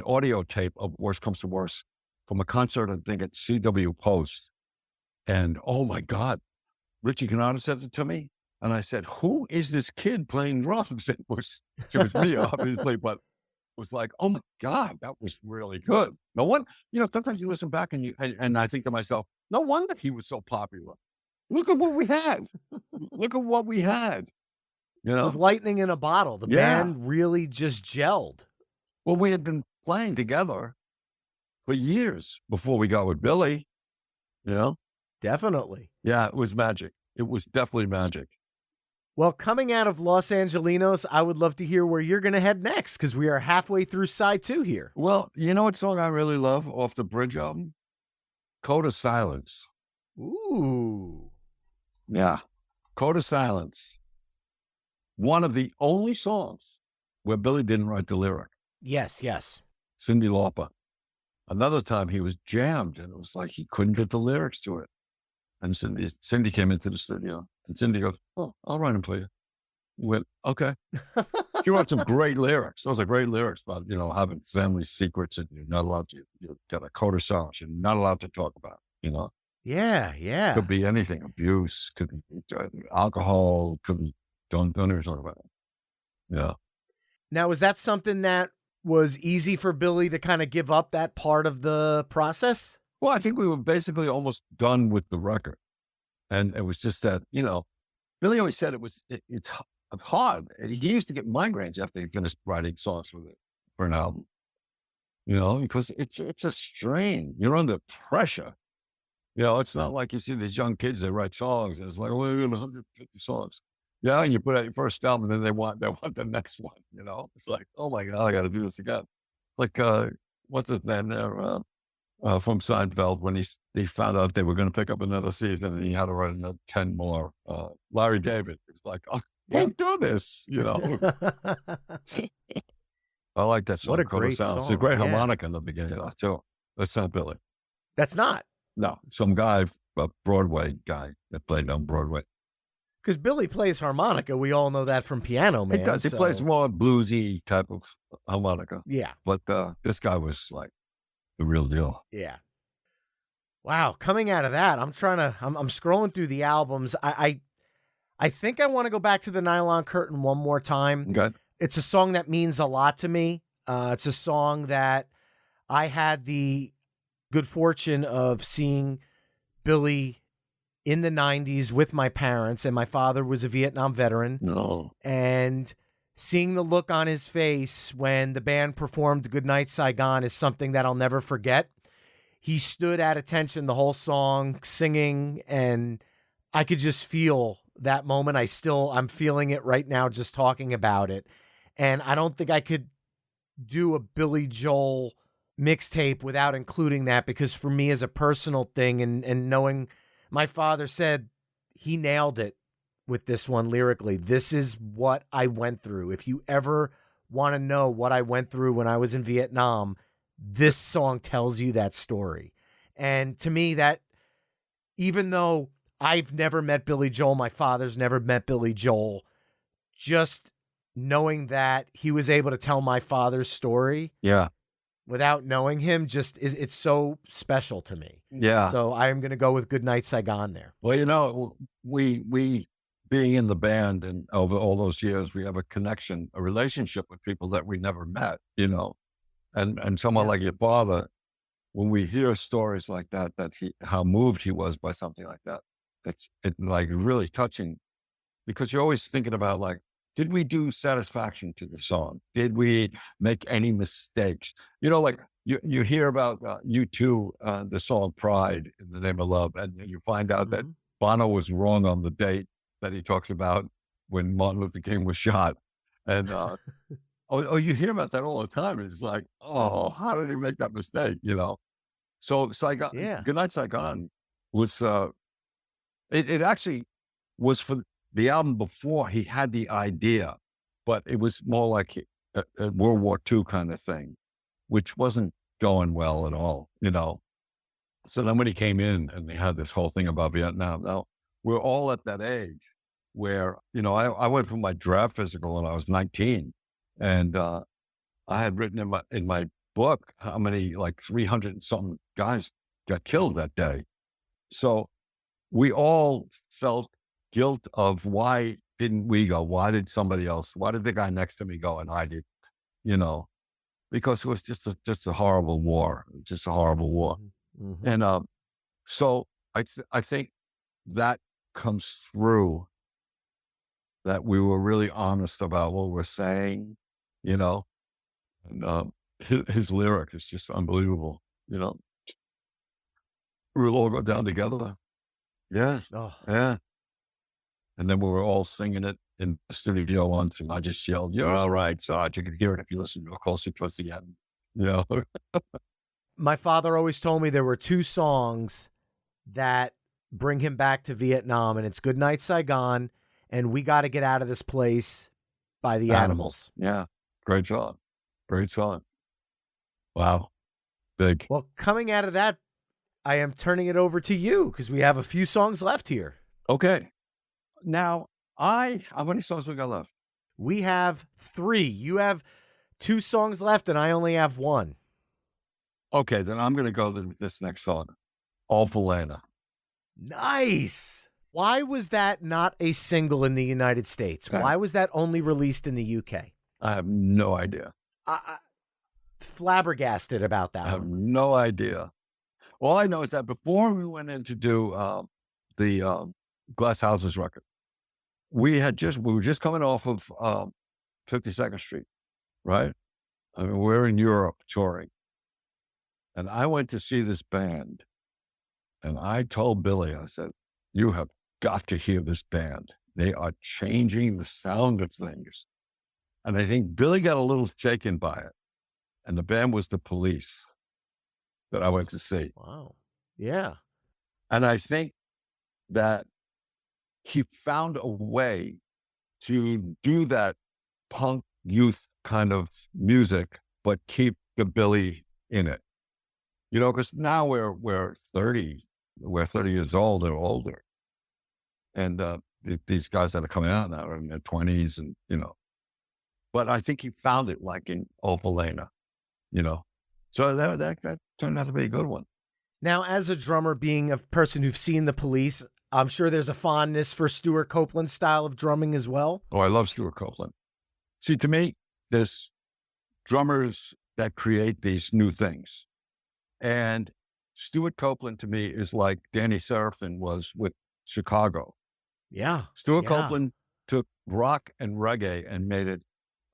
audio tape of Worst Comes to Worst from a concert, I think at CW Post. And oh my God, Richie Canada sent it to me. And I said, who is this kid playing drums? It was me, obviously, but it was like, oh my God, that was really good. No one, sometimes you listen back and I think to myself, no wonder he was so popular. Look at what we had. Look at what we had. It was lightning in a bottle. The band really just gelled. Well, we had been playing together for years before we got with Billy, Definitely. Yeah, it was magic. It was definitely magic. Well, coming out of Los Angelinos, I would love to hear where you're going to head next, because we are halfway through side 2 here. Well, you know what song I really love off the Bridge album? Code of Silence. Ooh. Yeah. Code of Silence. One of the only songs where Billy didn't write the lyric. Yes, yes. Cyndi Lauper. Another time he was jammed and it was like he couldn't get the lyrics to it. And Cindy came into the studio, and Cindy goes, "Oh, I'll write them for you." We went, "Okay." She wrote some great lyrics. Those are great lyrics about, having family secrets and you're not allowed to, you've got a code of silence you're not allowed to talk about. Yeah, yeah. Could be anything, abuse, could be alcohol, could be, don't ever talk about it. Yeah. Now, is that something that was easy for Billy to kind of give up that part of the process? Well, I think we were basically almost done with the record. And it was just that, Billy always said it's hard. He used to get migraines after he finished writing songs for an album, because it's a strain. You're under pressure. It's not like you see these young kids that write songs and it's like, well, we got 150 songs. Yeah, and you put out your first album and then they want the next one, It's like, oh my God, I got to do this again. Like, what's his name there? From Seinfeld, when they found out they were going to pick up another season and he had to write another 10 more. Larry David was like, I can't do this, I like that song. What a Code of great Silence. song. It's a great Yeah. harmonica in the beginning, too. That's not Billy. That's not. No, some guy, a Broadway guy that played on Broadway. Because Billy plays harmonica. We all know that from Piano Man. He does. He plays more bluesy type of harmonica. Yeah. But this guy was like the real deal. Yeah. Wow. Coming out of that, I'm scrolling through the albums. I think I want to go back to the Nylon Curtain one more time. Okay. It's a song that means a lot to me. It's a song that I had the good fortune of seeing Billy in the 90s with my parents, and my father was a Vietnam veteran. No. And seeing the look on his face when the band performed Goodnight Saigon is something that I'll never forget. He stood at attention the whole song, singing, and I could just feel that moment. I'm feeling it right now just talking about it. And I don't think I could do a Billy Joel mixtape without including that, because for me as a personal thing, and knowing my father said he nailed it with this one lyrically. This is what I went through. If you ever want to know what I went through when I was in Vietnam, this song tells you that story. And to me, that, even though I've never met Billy Joel, my father's never met Billy Joel, just knowing that he was able to tell my father's story. Yeah. Without knowing him, it's so special to me. Yeah. So I am going to go with Goodnight Saigon there. Well, we being in the band and over all those years, we have a connection, a relationship with people that we never met, and someone like your father, when we hear stories like that, how moved he was by something like that, it's like really touching, because you're always thinking about like, did we do satisfaction to the song? Did we make any mistakes? Like you hear about U2, the song Pride in the Name of Love, and you find out that Bono was wrong on the date that he talks about when Martin Luther King was shot. And you hear about that all the time. It's like, oh, how did he make that mistake? So Saigon, Goodnight Saigon was, it actually was for the album before he had the idea, but it was more like a World War II kind of thing, which wasn't going well at all, So then when he came in and they had this whole thing about Vietnam, now we're all at that age where, I went for my draft physical when I was 19, and I had written in my book how many, like 300 and something guys got killed that day. So we all felt guilt of, why didn't we go? Why did somebody else? Why did the guy next to me go and I didn't? Because it was just a horrible war, just a horrible war. Mm-hmm. And so I think that comes through, that we were really honest about what we're saying, and his lyric is just unbelievable. We'll all go down together. Yeah. Oh. Yeah. And then we were all singing it in the studio once, and I just yelled, "You're all right, Sarge." You could hear it if you listen real closely towards the end. My father always told me there were two songs that bring him back to Vietnam, and it's Goodnight Saigon and We Got to Get Out of This Place by the Animals. Yeah. Great song. Great song. Wow. Big. Well, coming out of that, I am turning it over to you because we have a few songs left here. Okay. Now, how many songs we got left? We have 3. You have 2 songs left, and I only have 1. Okay, then I'm going to go with this next song, Awful Lana. Nice. Why was that not a single in the United States? Okay. Why was that only released in the UK? I have no idea. I flabbergasted about that I have one. no idea. All I know is that before we went in to do the Glass Houses record, we were just coming off of 52nd Street, right? I mean, we're in Europe touring. And I went to see this band, and I told Billy, I said, you have got to hear this band. They are changing the sound of things. And I think Billy got a little shaken by it. And the band was The Police that I went to see. Wow. Yeah. And I think that he found a way to do that punk youth kind of music, but keep the Billy in it. You know, because now we're 30 years old or older. And these guys that are coming out now are in their 20s and, you know. But I think he found it like in Opalena, you know. So that turned out to be a good one. Now, as a drummer, being a person who's seen The Police, I'm sure there's a fondness for Stuart Copeland's style of drumming as well. Oh, I love Stuart Copeland. See, to me, there's drummers that create these new things. And Stuart Copeland, to me, is like Danny Serafin was with Chicago. Yeah. Stuart Copeland took rock and reggae and made it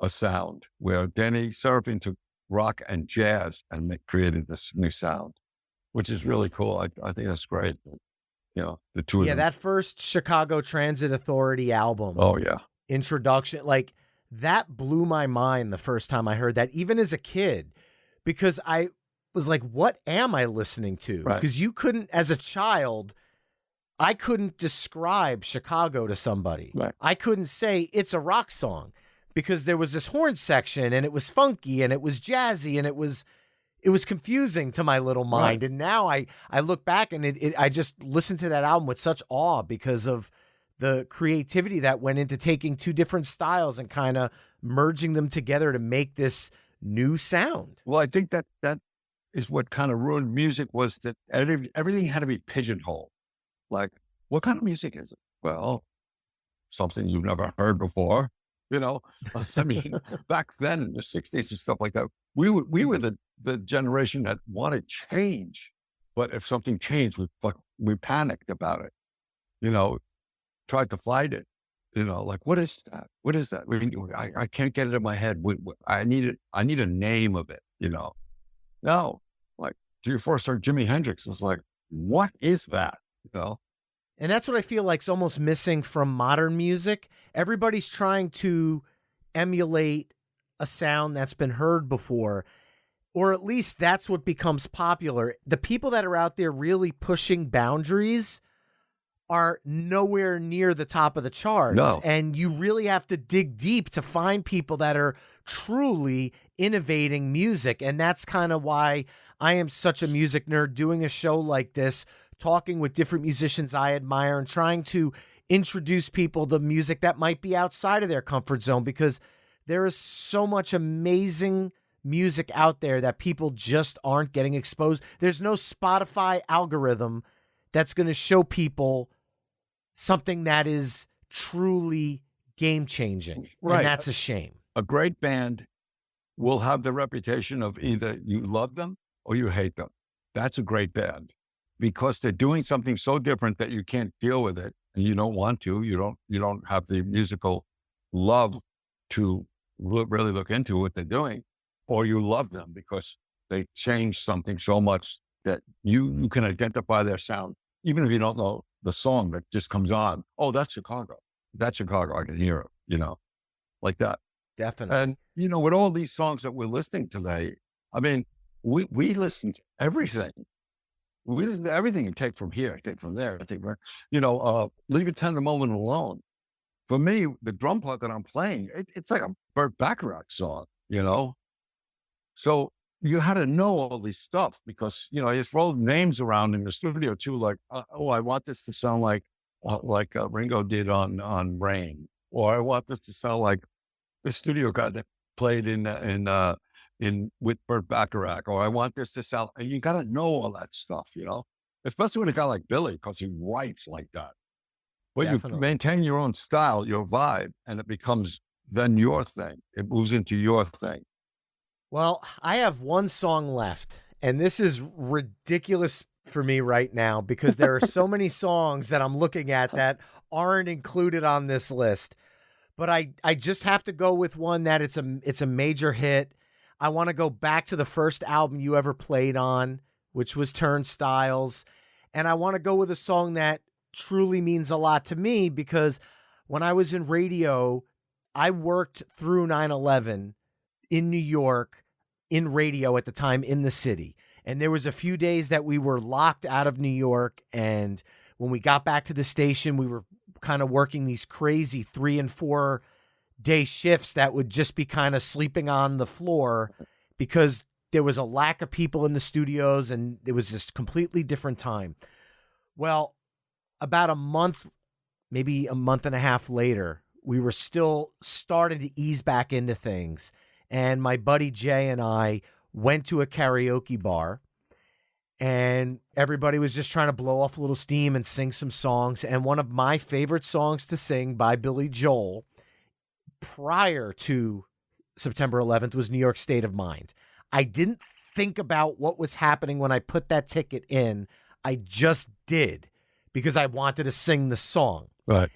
a sound, where Danny Serafin took rock and jazz and created this new sound, which is really cool. I think that's great. You know, the two of them. That first Chicago Transit Authority album. Oh, yeah. Introduction, like that blew my mind the first time I heard that, even as a kid, because I was like, what am I listening to? Right. Because you couldn't, as a child, I couldn't describe Chicago to somebody. Right. I couldn't say it's a rock song because there was this horn section and it was funky and it was jazzy and it was confusing to my little mind. Right. And now I look back and I just listen to that album with such awe because of the creativity that went into taking 2 different styles and kind of merging them together to make this new sound. Well, I think that is what kind of ruined music, was that everything had to be pigeonholed. Like, what kind of music is it? Well, something you've never heard before. You know, I mean, back then in the 60s and stuff like that, we were the generation that wanted change. But if something changed, we panicked about it. You know, tried to fight it. You know, like, what is that? What is that? I can't get it in my head. I need a name of it. You know, no, like you first heard Jimi Hendrix, it was like, what is that? You know. And that's what I feel like's almost missing from modern music. Everybody's trying to emulate a sound that's been heard before, or at least that's what becomes popular. The people that are out there really pushing boundaries are nowhere near the top of the charts. No. And you really have to dig deep to find people that are truly innovating music. And that's kind of why I am such a music nerd, doing a show like this, talking with different musicians I admire and trying to introduce people to music that might be outside of their comfort zone, because there is so much amazing music out there that people just aren't getting exposed. There's no Spotify algorithm that's going to show people something that is truly game-changing. Right. And that's a shame. A great band will have the reputation of either you love them or you hate them. That's a great band, because they're doing something so different that you can't deal with it, and you don't want to. You don't have the musical love to really look into what they're doing, or you love them because they change something so much that you can identify their sound, even if you don't know the song that just comes on. Oh, that's Chicago. That's Chicago. I can hear it, you know, like that. Definitely. And, you know, with all these songs that we're listening today, I mean, we listen to everything. We listen to everything. You take from here, take from there, take from, you know, leave a tender moment alone. For me, the drum part that I'm playing, it's like a Burt Bacharach song, you know? So you had to know all these stuff because, you throw names around in the studio too, like, oh, I want this to sound like Ringo did on Rain, or I want this to sound like the studio guy that played in with Burt Bacharach, or I want this to sound, and you got to know all that stuff, especially with a guy like Billy, because he writes like that. But you Definitely. maintain your own style, your vibe, and it becomes then your thing. It moves into your thing. Well, I have one song left, and this is ridiculous for me right now because there are so many songs that I'm looking at that aren't included on this list. But I just have to go with one that it's a major hit. I want to go back to the first album you ever played on, which was Turnstiles, and I want to go with a song that truly means a lot to me because when I was in radio, I worked through 9/11 in New York in radio at the time in the city. And there was a few days that we were locked out of New York. And when we got back to the station, we were kind of working these crazy 3 and 4 day shifts that would just be kind of sleeping on the floor because there was a lack of people in the studios and it was just completely different time. Well, about a month, maybe a month and a half later, we were still starting to ease back into things. And my buddy Jay and I went to a karaoke bar and everybody was just trying to blow off a little steam and sing some songs. And one of my favorite songs to sing by Billy Joel prior to September 11th was New York State of Mind. I didn't think about what was happening when I put that ticket in. I just did because I wanted to sing the song. Right.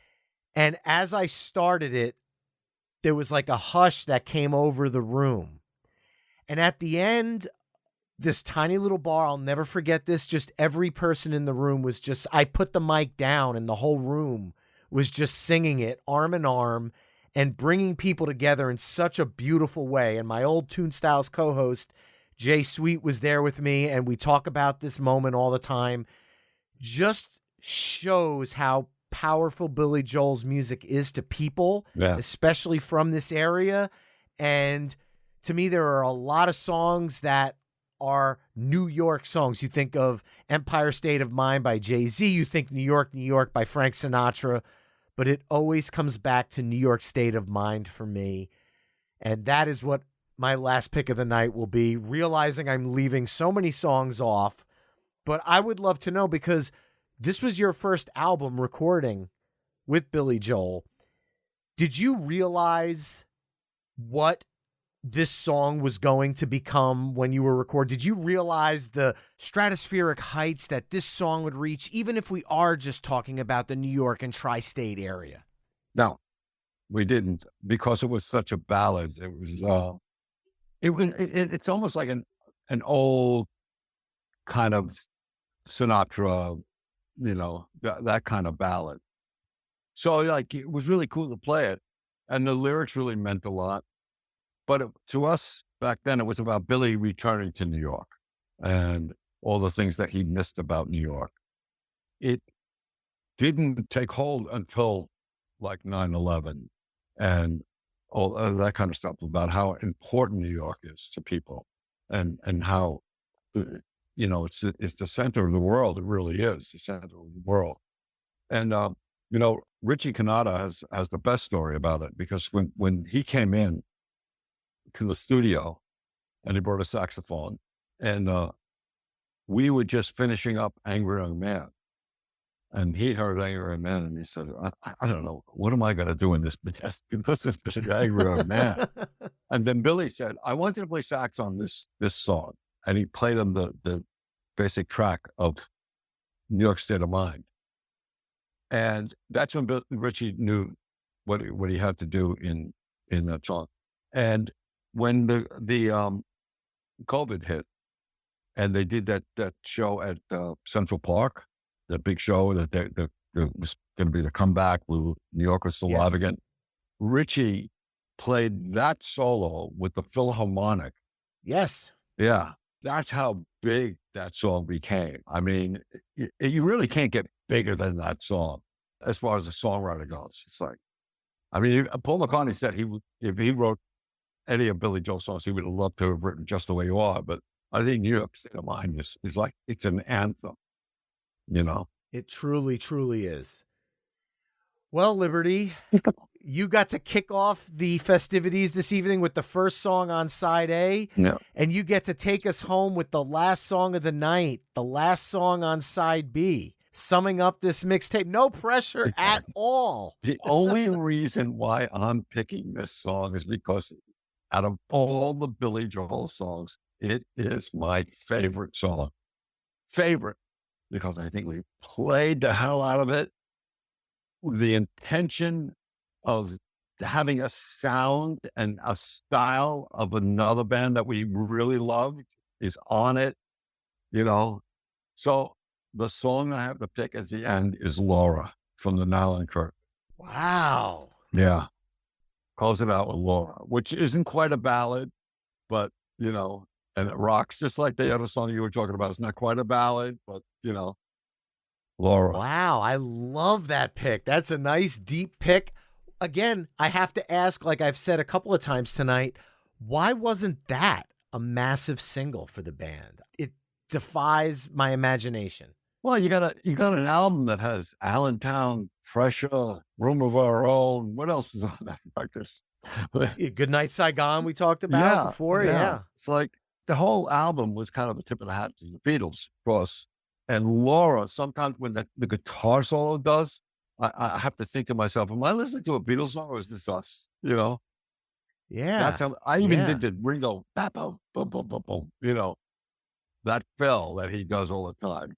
And as I started it, there was like a hush that came over the room. And at the end, this tiny little bar, I'll never forget this, just every person in the room was just, I put the mic down and the whole room was just singing it arm in arm and bringing people together in such a beautiful way. And my old Turnstiles co-host, Jay Sweet, was there with me, and we talk about this moment all the time. Just shows how powerful Billy Joel's music is to people, especially from this area. And to me, there are a lot of songs that are New York songs. You think of Empire State of Mind by Jay-Z, you think New York, New York by Frank Sinatra, but it always comes back to New York State of Mind for me. And that is what my last pick of the night will be, realizing I'm leaving so many songs off. But I would love to know, because this was your first album recording with Billy Joel. Did you realize what this song was going to become when you were recording? Did you realize the stratospheric heights that this song would reach, even if we are just talking about the New York and tri-state area? No, we didn't, because it was such a ballad. It's almost like an old kind of Sinatra, that kind of ballad. So like, it was really cool to play it. And the lyrics really meant a lot. But to us back then, it was about Billy returning to New York and all the things that he missed about New York. It didn't take hold until like 9/11 and all of that kind of stuff about how important New York is to people and how, it's the center of the world. It really is the center of the world. And, Richie Cannata has the best story about it, because when he came in to the studio and he brought a saxophone, and we were just finishing up Angry Young Man, and he heard Angry Young Man, and he said, I don't know, what am I going to do in this? This is Angry Young Man. And then Billy said, I want you to play sax on this song. And he played him the basic track of New York State of Mind. And that's when Richie knew what he had to do in that song. And when the COVID hit, and they did that show at Central Park, the big show that there was going to be the comeback, New York was still alive again. Richie played that solo with the Philharmonic. Yes. Yeah. That's how big that song became. I mean, you really can't get bigger than that song as far as the songwriter goes. It's like, I mean, Paul McCartney said if he wrote any of Billy Joel's songs he would have loved to have written Just the Way You Are. But I think New York State of Mind is like, it's an anthem, you know? It truly, truly is. Well, Liberty, you got to kick off the festivities this evening with the first song on side A, Yeah. and you get to take us home with the last song of the night, the last song on side B, summing up this mixtape. No pressure at all. The only reason why I'm picking this song is because out of all the Billy Joel songs, it is my favorite song. Favorite, because I think we played the hell out of it. The intention of having a sound and a style of another band that we really loved is on it, you know? So the song I have to pick at the end is Laura from the Nylon Curtain. Wow. Yeah. Close it out with Laura, which isn't quite a ballad, but, you know, and it rocks just like the other song you were talking about. It's not quite a ballad, but, you know, Laura. Wow. I love that pick. That's a nice, deep pick. Again, I have to ask, like I've said a couple of times tonight, why wasn't that a massive single for the band? It defies my imagination. Well, you got an album that has Allentown, Pressure, Room of Our Own. What else is on that record? Good Night Saigon we talked about before. Yeah. It's like the whole album was kind of a tip of the hat to the Beatles, of course. And Laura, sometimes when the guitar solo does, I have to think to myself, am I listening to a Beatles song or is this us? You know? Yeah. That's how I even did the Ringo, boom, boom, boom, boom, boom, you know, that fill that he does all the time.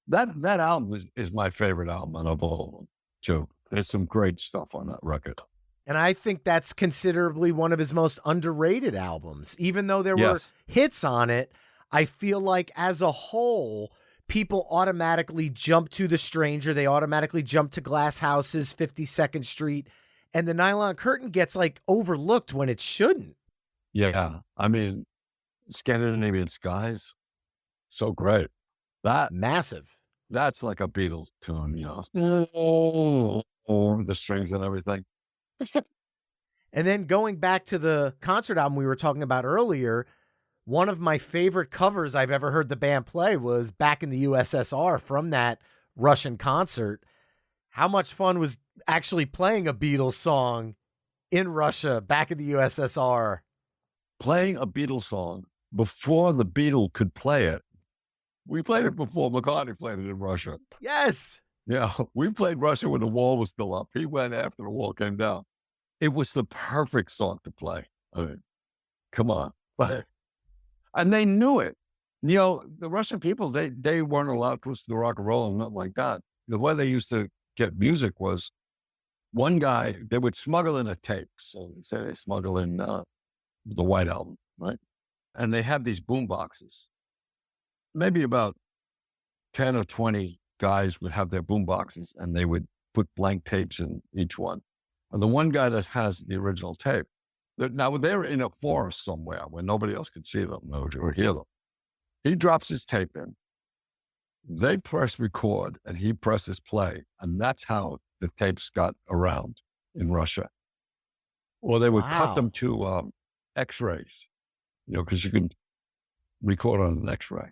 That album is my favorite album of all of them, too. There's some great stuff on that record. And I think that's considerably one of his most underrated albums. Even though there were hits on it, I feel like as a whole, people automatically jump to The Stranger. They automatically jump to Glass Houses, 52nd Street. And the Nylon Curtain gets like overlooked when it shouldn't. Yeah. I mean, Scandinavian Skies, so great. That massive. That's like a Beatles tune, you know, the strings and everything. And then going back to the concert album we were talking about earlier, one of my favorite covers I've ever heard the band play was Back in the USSR from that Russian concert. How much fun was actually playing a Beatles song in Russia, back in the USSR? Playing a Beatles song before the Beatle could play it. We played it before McCartney played it in Russia. Yes. Yeah, we played Russia when the wall was still up. He went after the wall came down. It was the perfect song to play. I mean, come on. And they knew it. You know, the Russian people, they weren't allowed to listen to rock and roll and nothing like that. The way they used to get music was one guy, they would smuggle in a tape. So say they smuggle in the White Album, right? And they have these boom boxes. Maybe about 10 or 20 guys would have their boom boxes and they would put blank tapes in each one. And the one guy that has the original tape, now they're in a forest somewhere where nobody else could see them or hear them. He drops his tape in. They press record and he presses play. And that's how the tapes got around in Russia. Or they would cut them to X-rays, you know, because you can record on an X-ray.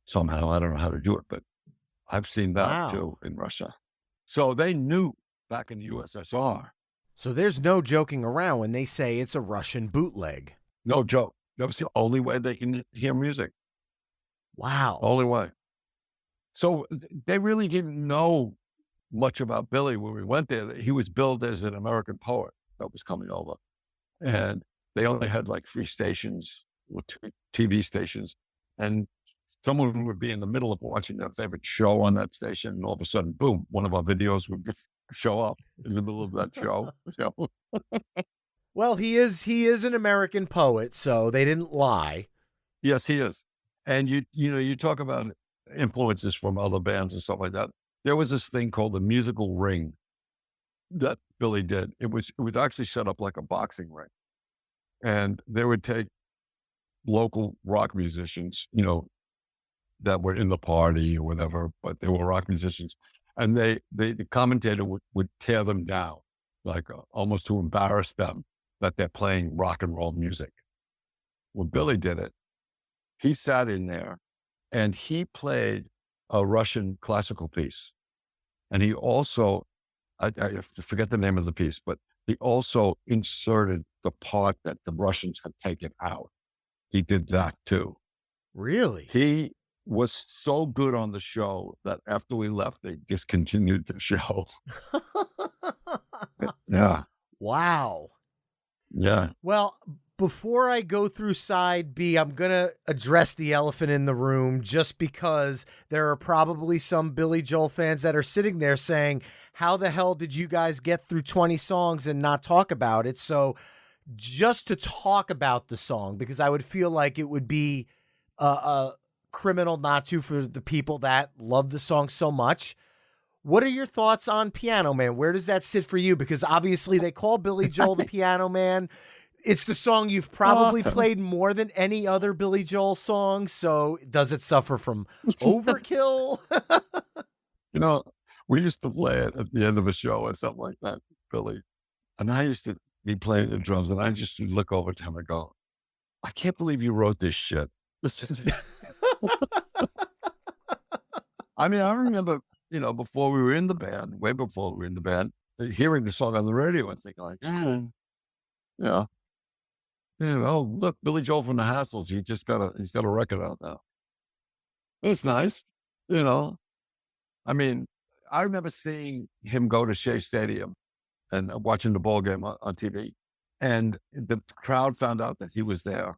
Somehow, I don't know how to do it, but I've seen that too in Russia. So they knew back in the USSR. So there's no joking around when they say it's a Russian bootleg. No joke. That was the only way they can hear music. Wow. Only way. So they really didn't know much about Billy when we went there. He was billed as an American poet that was coming over. And they only had like 3 stations, or 2 TV stations. And someone would be in the middle of watching their favorite show on that station, and all of a sudden, boom, one of our videos would just show up in the middle of that show. Well, he is an American poet, so they didn't lie. Yes, he is. And you talk about influences from other bands and stuff like that. There was this thing called the musical ring that Billy did. It was actually set up like a boxing ring, and they would take local rock musicians, you know, that were in the party or whatever, but they were rock musicians. And the commentator would tear them down, like almost to embarrass them. that they're playing rock and roll music. Well, Billy did it. He sat in there and he played a Russian classical piece. And he also, I forget the name of the piece, but he also inserted the part that the Russians had taken out. He did that too. Really? He was so good on the show that after we left, they discontinued the show. Yeah. Wow. Yeah. Well, before I go through side B, I'm going to address the elephant in the room just because there are probably some Billy Joel fans that are sitting there saying, how the hell did you guys get through 20 songs and not talk about it? So just to talk about the song, because I would feel like it would be a criminal not to for the people that love the song so much. What are your thoughts on Piano Man? Where does that sit for you? Because obviously they call Billy Joel the Piano Man. It's the song you've probably played more than any other Billy Joel song. So does it suffer from overkill? We used to play it at the end of a show or something like that, Billy. And I used to be playing the drums and I just would look over to him and go, I can't believe you wrote this shit. I mean, I remember, before we were in the band, way before we were in the band, hearing the song on the radio and thinking like, yeah, oh, look, Billy Joel from the Hassles. He's got a record out now. It's nice, I mean, I remember seeing him go to Shea Stadium and watching the ball game on TV. And the crowd found out that he was there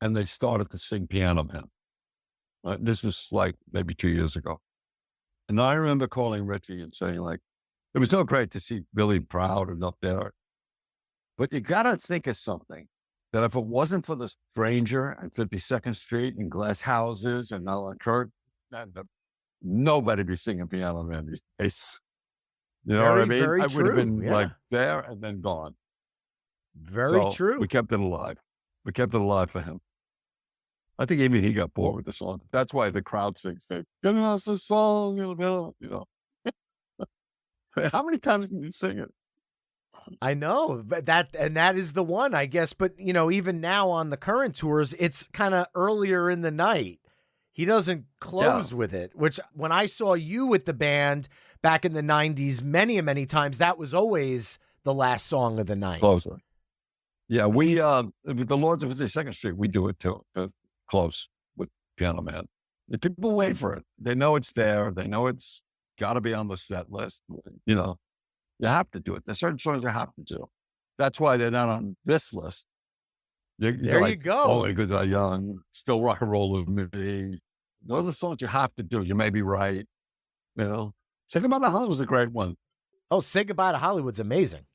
and they started to sing Piano Man. This was like maybe 2 years ago. And I remember calling Richie and saying like, it was so great to see Billy proud and up there. But you got to think of something that if it wasn't for the stranger at 52nd Street and glass houses and Alan Kirk, nobody be singing Piano Man these days. You know what I mean? Very I would have true. been like there and then gone. Very true. We kept it alive. We kept it alive for him. I think even he got bored with the song. That's why the crowd sings that. Give us a song, How many times can you sing it? I know, but that is the one, I guess. But, even now on the current tours, it's kind of earlier in the night. He doesn't close with it, which when I saw you with the band back in the 90s, many times, that was always the last song of the night. Closer. Yeah, we, the Lords of 52nd Street, we do it to close with Piano Man. The people wait for it. They know it's there. They know it's got to be on the set list. You have to do it. There's certain songs you have to do. That's why they're not on this list. There you go. Oh, Good Die Young, Still Rock and Roll with Me. Those are songs you have to do. You may be right. Say Goodbye to Hollywood was a great one. Oh, Say Goodbye to Hollywood's amazing.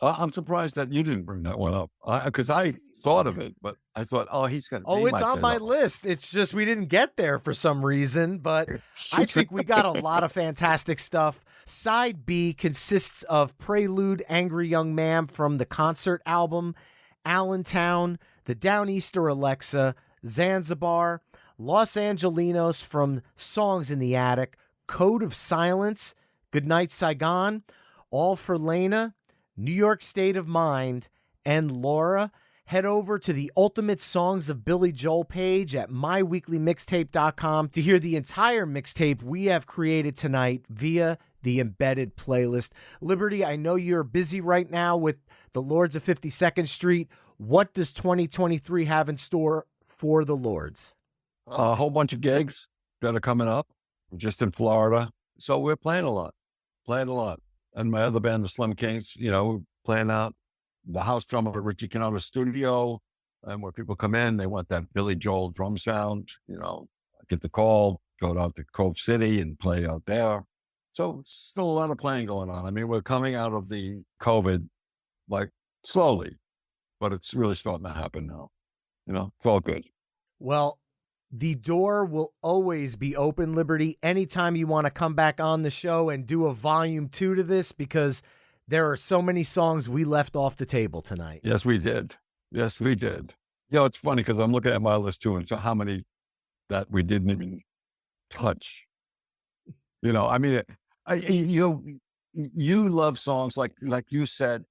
I'm surprised that you didn't bring that one up because I thought of it, but I thought, he's going to. Oh, it's on my list. It's just we didn't get there for some reason, but I think we got a lot of fantastic stuff. Side B consists of Prelude, Angry Young Man from the concert album, Allentown, the Downeaster Alexa, Zanzibar, Los Angelinos from Songs in the Attic, Code of Silence, Goodnight Saigon, All for Lena, New York State of Mind, and Laura. Head over to the Ultimate Songs of Billy Joel page at myweeklymixtape.com to hear the entire mixtape we have created tonight via the embedded playlist. Liberty, I know you're busy right now with the Lords of 52nd Street. What does 2023 have in store for the Lords? A whole bunch of gigs that are coming up. We're just in Florida. So we're playing a lot. And my other band, the Slim Kings, we're playing out the house drummer at Richie Canota's studio. And where people come in, they want that Billy Joel drum sound. I get the call, go out to Cove City and play out there. So still a lot of playing going on. I mean, we're coming out of the COVID, like slowly, but it's really starting to happen now. It's all good. Well, the door will always be open, Liberty, anytime you want to come back on the show and do a volume 2 to this, because there are so many songs we left off the table tonight. Yes, we did. It's funny because I'm looking at my list too, and so how many that we didn't even touch. I mean, you love songs like you said,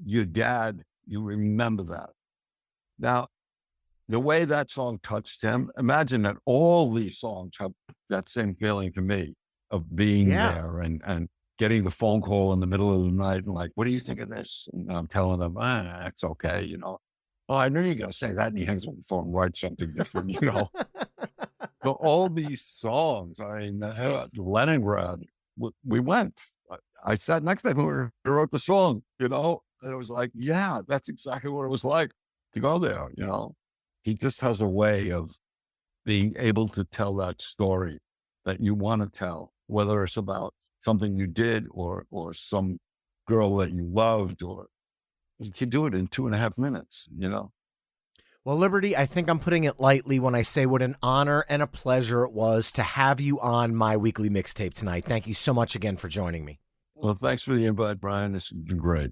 your dad You remember that. Now, the way that song touched him, imagine that all these songs have that same feeling to me of being Yeah. there and getting the phone call in the middle of the night and like, what do you think of this? And I'm telling them, it's okay, you know. Oh, I knew you were going to say that. And he hangs up the phone and writes something different, you know. But all these songs, I mean, Leningrad, we went. I sat next to him who wrote the song, you know. And it was like, yeah, that's exactly what it was like to go there, you know. He just has a way of being able to tell that story that you want to tell, whether it's about something you did or some girl that you loved, or you can do it in 2.5 minutes, you know? Well, Liberty, I think I'm putting it lightly when I say what an honor and a pleasure it was to have you on My Weekly Mixtape tonight. Thank you so much again for joining me. Well, thanks for the invite, Brian. This has been great.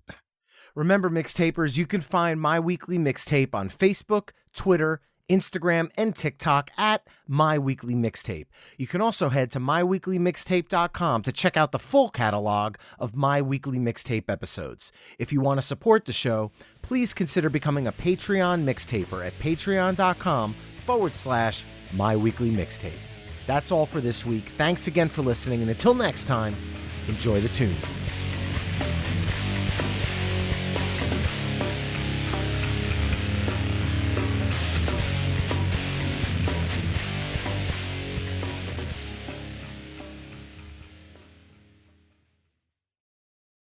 Remember, mixtapers, you can find My Weekly Mixtape on Facebook, Twitter, Instagram, and TikTok at My Weekly Mixtape. You can also head to myweeklymixtape.com to check out the full catalog of My Weekly Mixtape episodes. If you want to support the show, please consider becoming a Patreon mixtaper at patreon.com/My Weekly Mixtape. That's all for this week. Thanks again for listening, and until next time, enjoy the tunes.